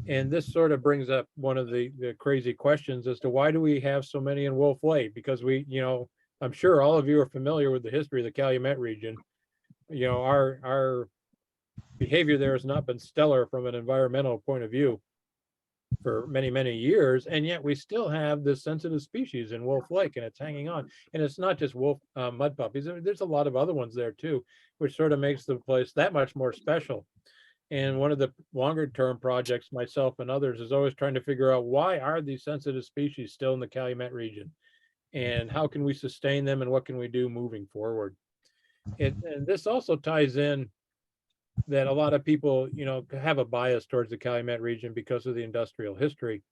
And this sort of brings up one of the crazy questions as to why do we have so many in Wolf Lake? Because I'm sure all of you are familiar with the history of the Calumet region. Our behavior there has not been stellar from an environmental point of view for many, many years, and yet we still have this sensitive species in Wolf Lake, and it's hanging on. And it's not just wolf mud puppies. There's a lot of other ones there too, which sort of makes the place that much more special. And one of the longer term projects, myself and others, is always trying to figure out why are these sensitive species still in the Calumet region, and how can we sustain them, and what can we do moving forward. And this also ties in that a lot of people, have a bias towards the Calumet region because of the industrial history.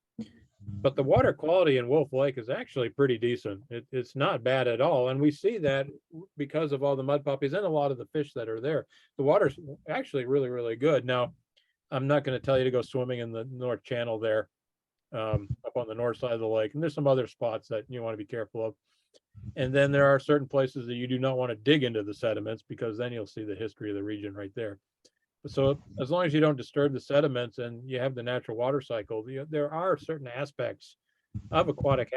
But the water quality in Wolf Lake is actually pretty decent. It's not bad at all. And we see that because of all the mud puppies and a lot of the fish that are there. The water's actually really, really good. Now, I'm not going to tell you to go swimming in the North Channel there, up on the north side of the lake. And there's some other spots that you want to be careful of. And then there are certain places that you do not want to dig into the sediments, because then you'll see the history of the region right there. So as long as you don't disturb the sediments and you have the natural water cycle, there are certain aspects of aquatic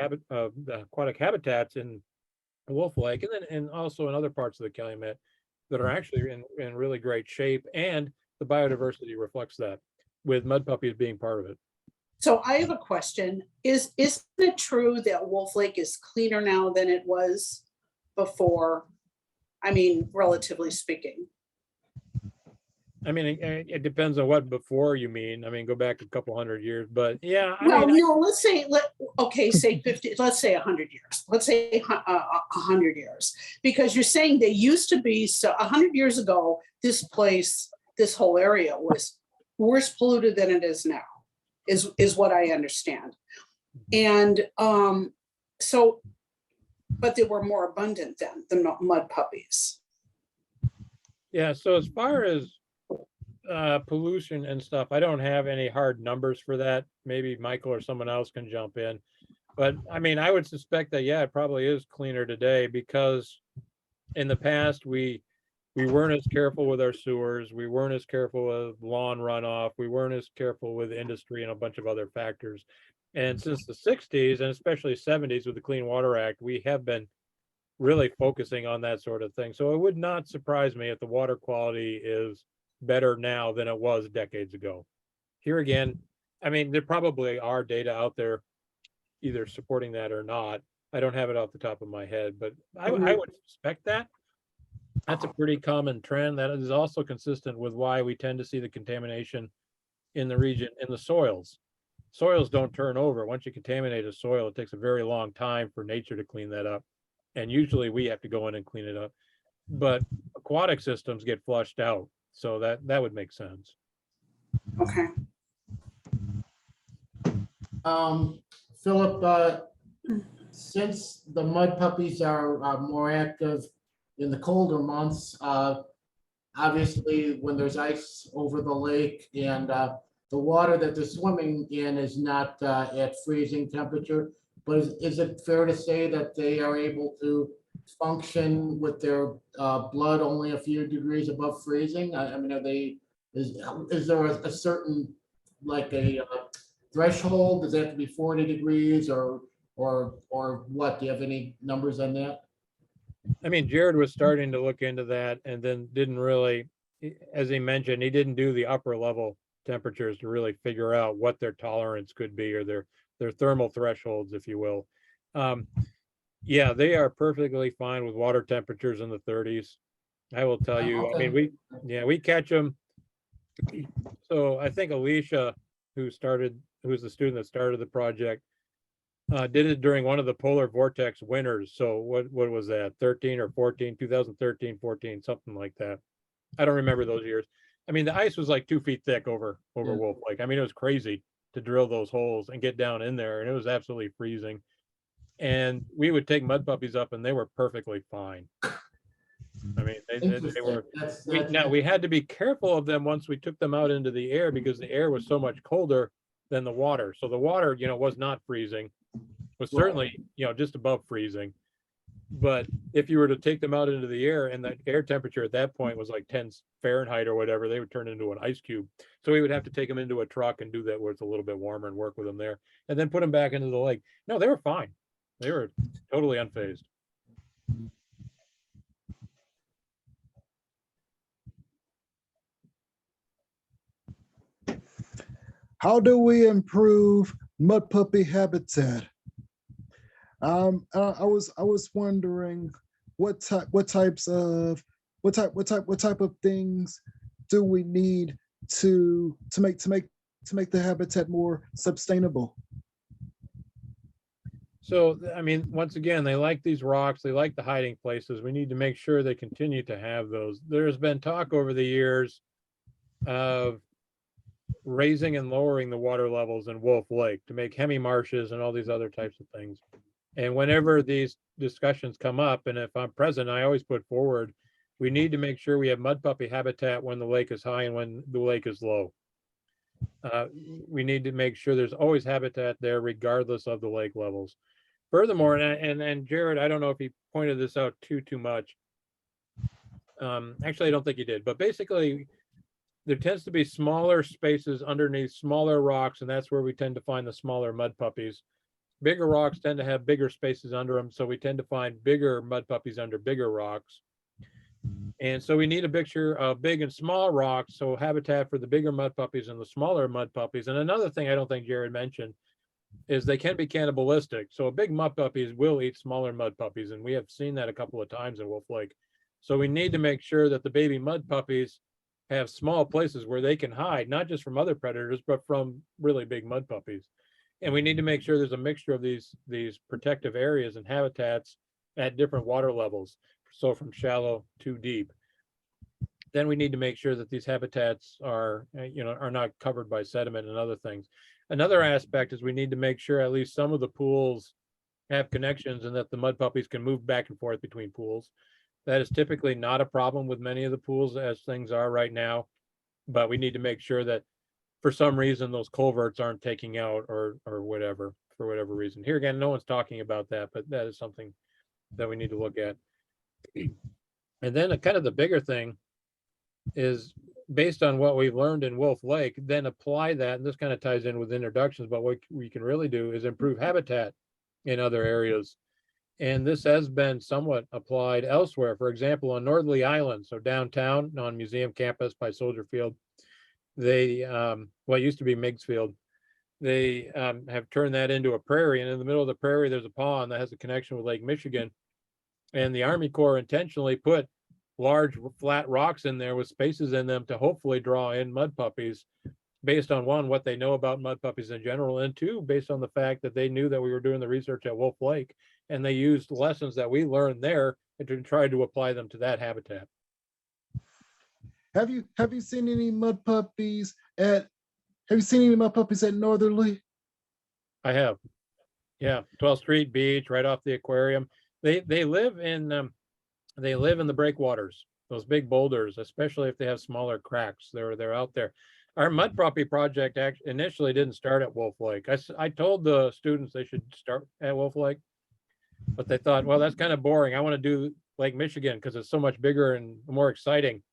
habitats in Wolf Lake, and also in other parts of the Calumet that are actually in really great shape, and the biodiversity reflects that, with mud puppies being part of it. So I have a question. Isn't it true that Wolf Lake is cleaner now than it was before? I mean, relatively speaking. I mean, it depends on what before you mean. I mean, go back a couple hundred years, but yeah. Let's say, say 50, let's say 100 years. Let's say 100 years, because you're saying they used to be, so 100 years ago, this place, this whole area was worse polluted than it is now, is what I understand. And so but they were more abundant then, the mud puppies. Yeah, so as far as pollution and stuff, I don't have any hard numbers for that. Maybe Michael or someone else can jump in. But I mean, I would suspect that, yeah, it probably is cleaner today because in the past, we weren't as careful with our sewers. We weren't as careful with lawn runoff. We weren't as careful with industry and a bunch of other factors. And since the 60s and especially 70s with the Clean Water Act, we have been really focusing on that sort of thing. So it would not surprise me if the water quality is better now than it was decades ago. Here again, I mean, there probably are data out there either supporting that or not. I don't have it off the top of my head, but I would suspect that. That's a pretty common trend. That is also consistent with why we tend to see the contamination in the region, in the soils. Soils don't turn over. Once you contaminate a soil, it takes a very long time for nature to clean that up. And usually we have to go in and clean it up. But aquatic systems get flushed out. So that would make sense. Okay. Philip, since the mud puppies are more active in the colder months, obviously when there's ice over the lake and the water that they're swimming in is not at freezing temperature, but is it fair to say that they are able to function with their blood only a few degrees above freezing? I mean, are they, is there a certain, like a threshold? Does it have to be 40 degrees or what? Do you have any numbers on that? I mean, Jared was starting to look into that and then didn't really, as he mentioned, he didn't do the upper level temperatures to really figure out what their tolerance could be or their thermal thresholds, if you will. Yeah, they are perfectly fine with water temperatures in the 30s. I will tell you, I mean, we catch them. So I think Alicia, who's the student that started the project, did it during one of the polar vortex winters. So what was that, 13 or 14, 2013, 14, something like that. I don't remember those years. I mean, the ice was like 2 feet thick over Wolf Lake. I mean, it was crazy to drill those holes and get down in there, and it was absolutely freezing. And we would take mud puppies up and they were perfectly fine. I mean, they were, now we had to be careful of them once we took them out into the air because the air was so much colder than the water. So the water, was not freezing, was certainly, just above freezing. But if you were to take them out into the air and the air temperature at that point was like 10 Fahrenheit or whatever, they would turn into an ice cube. So we would have to take them into a truck and do that where it's a little bit warmer and work with them there and then put them back into the lake. No, they were fine. They were totally unfazed. How do we improve mud puppy habitat? I was wondering what type of things do we need to make the habitat more sustainable? So, I mean, once again, they like these rocks, they like the hiding places. We need to make sure they continue to have those. There's been talk over the years of raising and lowering the water levels in Wolf Lake to make hemi-marshes and all these other types of things. And whenever these discussions come up, and if I'm present, I always put forward, we need to make sure we have mud puppy habitat when the lake is high and when the lake is low. We need to make sure there's always habitat there regardless of the lake levels. Furthermore, and Jared, I don't know if he pointed this out too much. Actually, I don't think he did, but basically there tends to be smaller spaces underneath smaller rocks, and that's where we tend to find the smaller mud puppies. Bigger rocks tend to have bigger spaces under them, so we tend to find bigger mud puppies under bigger rocks. And so we need a mixture of big and small rocks, so habitat for the bigger mud puppies and the smaller mud puppies. And another thing I don't think Jared mentioned is they can be cannibalistic. So a big mud puppies will eat smaller mud puppies, and we have seen that a couple of times in Wolf Lake. So we need to make sure that the baby mud puppies have small places where they can hide, not just from other predators, but from really big mud puppies. And we need to make sure there's a mixture of these protective areas and habitats at different water levels. So from shallow to deep. Then we need to make sure that these habitats are not covered by sediment and other things. Another aspect is we need to make sure at least some of the pools have connections and that the mud puppies can move back and forth between pools. That is typically not a problem with many of the pools as things are right now, but we need to make sure that for some reason those culverts aren't taking out or whatever, for whatever reason. Here again, no one's talking about that, but that is something that we need to look at. And then kind of the bigger thing is based on what we've learned in Wolf Lake, then apply that, and this kind of ties in with introductions, but what we can really do is improve habitat in other areas. And this has been somewhat applied elsewhere. For example, on Northerly Island, so downtown on Museum Campus by Soldier Field, they, what used to be Meigs Field, they have turned that into a prairie. And in the middle of the prairie, there's a pond that has a connection with Lake Michigan. And the Army Corps intentionally put large flat rocks in there with spaces in them to hopefully draw in mud puppies based on one, what they know about mud puppies in general, and two, based on the fact that they knew that we were doing the research at Wolf Lake and they used lessons that we learned there and to try to apply them to that habitat. Have you seen any mud puppies at Northerly? I have. Yeah, 12th Street Beach, right off the aquarium. They live in the breakwaters, those big boulders, especially if they have smaller cracks. They're out there. Our mud puppy project initially didn't start at Wolf Lake. I told the students they should start at Wolf Lake, but they thought, well, that's kind of boring. I want to do Lake Michigan because it's so much bigger and more exciting.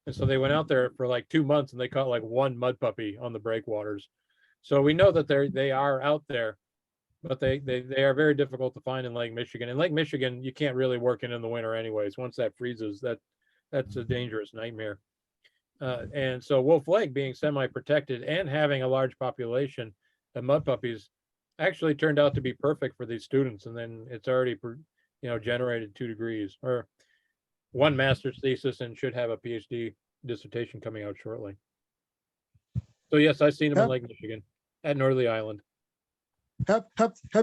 And so they went out there for like 2 months and they caught like one mud puppy on the breakwaters. So we know that they are out there, but they are very difficult to find in Lake Michigan. In Lake Michigan, you can't really work in the winter anyways. Once that freezes, that's a dangerous nightmare. And so Wolf Lake being semi-protected and having a large population of mud puppies actually turned out to be perfect for these students. And then it's already, generated 2 degrees or 1 master's thesis and should have a PhD dissertation coming out shortly. So yes, I've seen them in Lake Michigan at Northerly Island. Have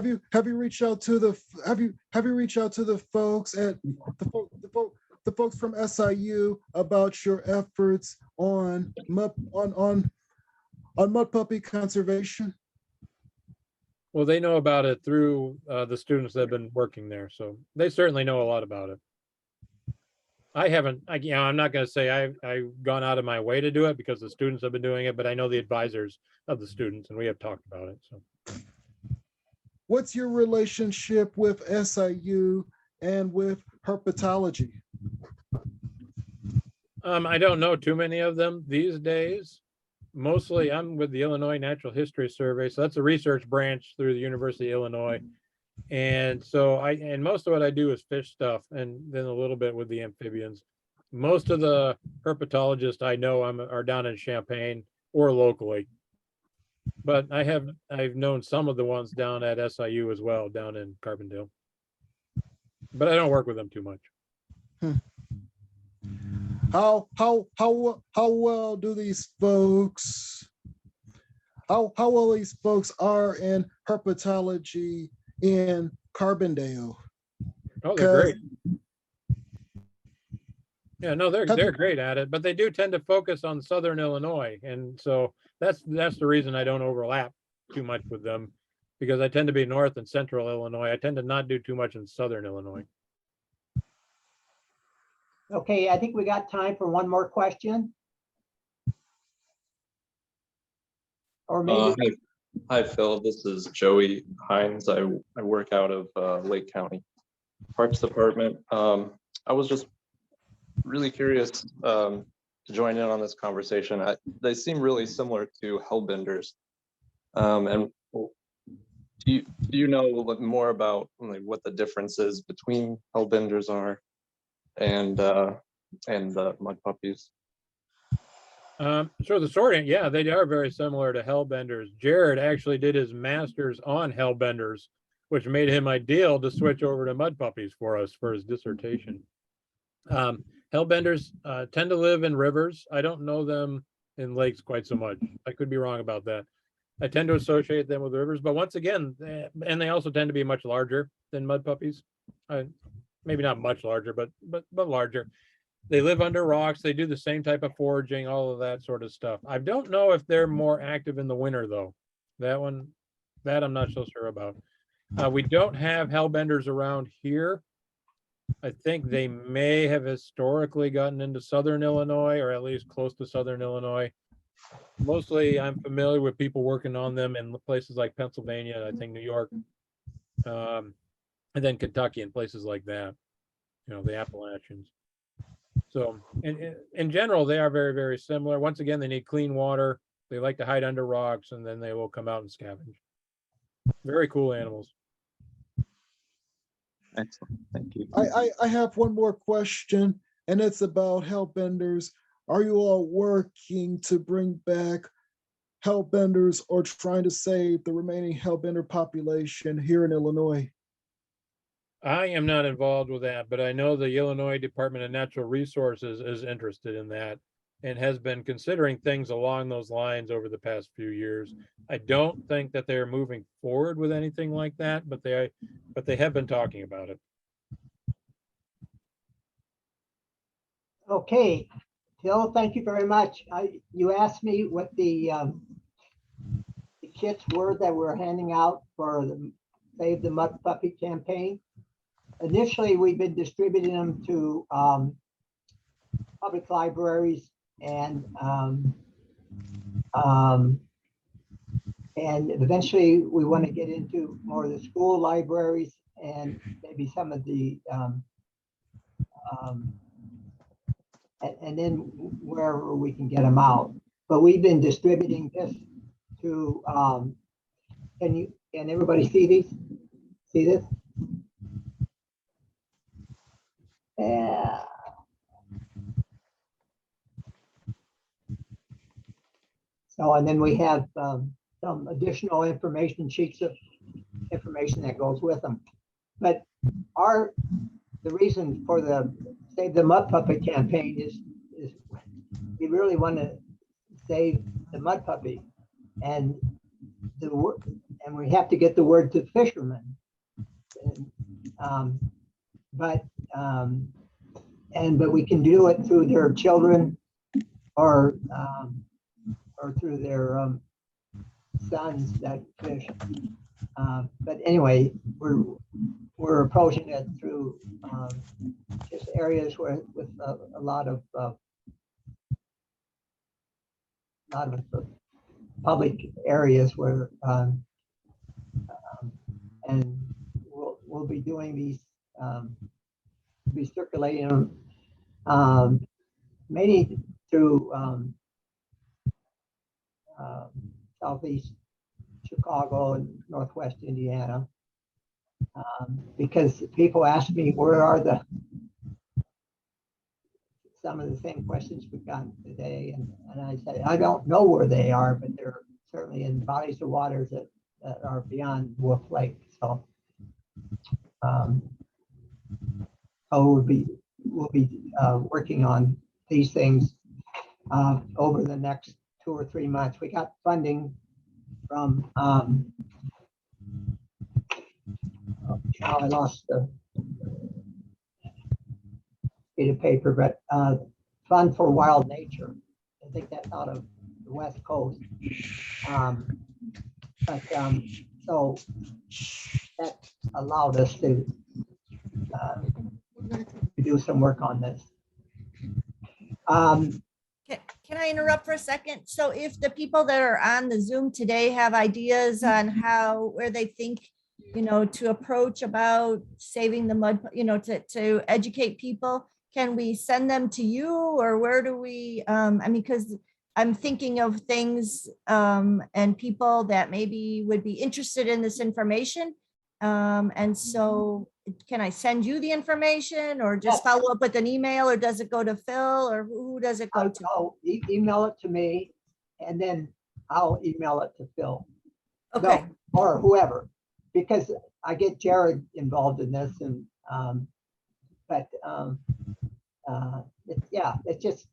you reached out to the folks at the folks from SIU about your efforts on mud puppy conservation? Well, they know about it through the students that have been working there, so they certainly know a lot about it. I haven't, I'm not going to say I've gone out of my way to do it because the students have been doing it, but I know the advisors of the students and we have talked about it. So, what's your relationship with SIU and with herpetology? I don't know too many of them these days. Mostly I'm with the Illinois Natural History Survey. So that's a research branch through the University of Illinois. And so most of what I do is fish stuff and then a little bit with the amphibians. Most of the herpetologists I know are down in Champaign or locally. But I've known some of the ones down at SIU as well, down in Carbondale. But I don't work with them too much. How well do these folks how well these folks are in herpetology in Carbondale? Oh, they're great. Yeah, no, they're great at it, but they do tend to focus on Southern Illinois, and so that's the reason I don't overlap too much with them, because I tend to be North and Central Illinois. I tend to not do too much in Southern Illinois. Okay, I think we got time for one more question. Or maybe. Hi, Phil. This is Joey Hines. I work out of Lake County Parks Department. I was just really curious to join in on this conversation. They seem really similar to hellbenders. And do you know a little bit more about what the differences between hellbenders are and mud puppies? So the sorting, yeah, they are very similar to hellbenders. Jared actually did his master's on hellbenders, which made him ideal to switch over to mud puppies for us for his dissertation. Hellbenders tend to live in rivers. I don't know them in lakes quite so much. I could be wrong about that. I tend to associate them with rivers, but once again, and they also tend to be much larger than mud puppies. Maybe not much larger, but larger. They live under rocks. They do the same type of foraging, all of that sort of stuff. I don't know if they're more active in the winter though. That I'm not so sure about. We don't have hellbenders around here. I think they may have historically gotten into southern Illinois, or at least close to southern Illinois. Mostly I'm familiar with people working on them in places like Pennsylvania, and I think New York, and then Kentucky and places like that, you know, the Appalachians. So in general, they are very, very similar. Once again, they need clean water. They like to hide under rocks, and then they will come out and scavenge. Very cool animals. Excellent, thank you. I have one more question, and it's about hellbenders. Are you all working to bring back hellbenders or trying to save the remaining hellbender population here in Illinois? I am not involved with that, but I know the Illinois Department of Natural Resources is interested in that and has been considering things along those lines over the past few years. I don't think that they're moving forward with anything like that, but they have been talking about it. Okay, Phil, thank you very much. You asked me what the kits were that we're handing out for the Save the Mud Puppy campaign. Initially, we've been distributing them to public libraries and eventually we want to get into more of the school libraries and maybe some of the and then wherever we can get them out. But we've been distributing this to can everybody see these? See this? Yeah. So, and then we have some additional information sheets of information that goes with them. But the reason for the Save the Mud Puppy campaign is we really want to save the mud puppy, and we have to get the word to fishermen. But we can do it through their children or through their sons that fish. But anyway, we're approaching it through just areas where with a lot of public areas where and we'll be doing these. Be circulating them mainly through southeast Chicago and northwest Indiana, because people ask me where are some of the same questions we've gotten today, and I said I don't know where they are, but they're certainly in bodies of waters that are beyond Wolf Lake. So we'll be working on these things over the next 2 or 3 months. We got funding from I lost the sheet of paper, but Fund for Wild Nature. I think that's out of the West Coast. So that allowed us to do some work on this. Can I interrupt for a second? So if the people that are on the Zoom today have ideas on where they think, to approach about saving the mud, to educate people, can we send them to you, or where do we, because I'm thinking of things and people that maybe would be interested in this information. And so can I send you the information or just follow up with an email, or does it go to Phil, or who does it go to? I'll email it to me, and then I'll email it to Phil. Okay. No, or whoever, because I get Jared involved in this, and it's just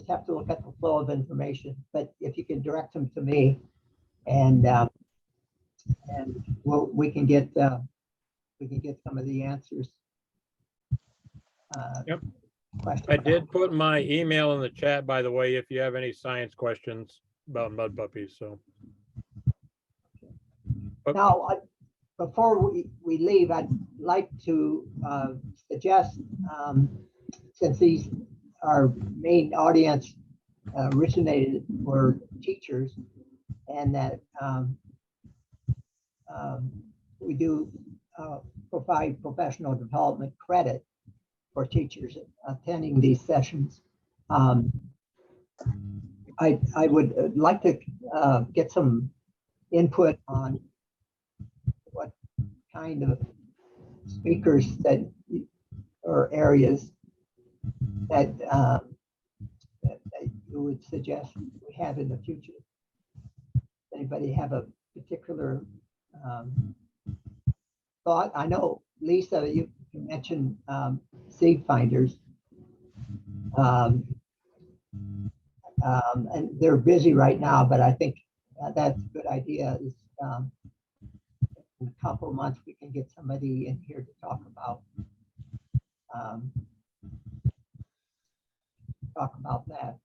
have to look at the flow of information. But if you can direct them to me, and we can get some of the answers. Yep. I did put my email in the chat, by the way, if you have any science questions about mud puppies. So, Now, before we leave, I'd like to suggest, since these our main audience originated were teachers, and that we do provide professional development credit for teachers attending these sessions. I would like to get some input on what kind of speakers that or areas that, that you would suggest we have in the future. Anybody have a particular thought? I know, Lisa, you mentioned seed finders. And they're busy right now, but I think that's a good idea. Is in a couple of months we can get somebody in here to talk about that.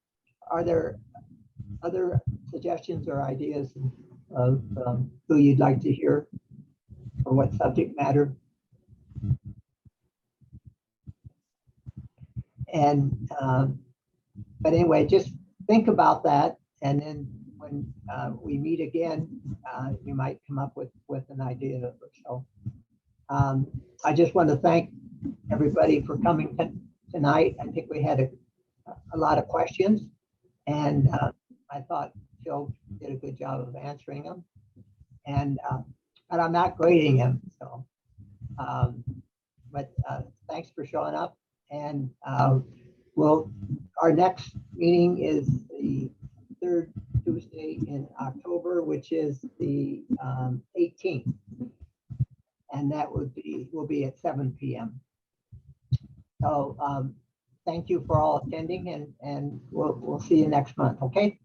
Are there other suggestions or ideas of who you'd like to hear or what subject matter? And but anyway, just think about that, and then when we meet again, you might come up with an idea or so. I just want to thank everybody for coming tonight. I think we had a lot of questions, and I thought Phil did a good job of answering them. And but I'm not grading him, so. But thanks for showing up, and our next meeting is the third Tuesday in October, which is the 18th. And that will be at 7 p.m. So thank you for all attending, and we'll see you next month, okay?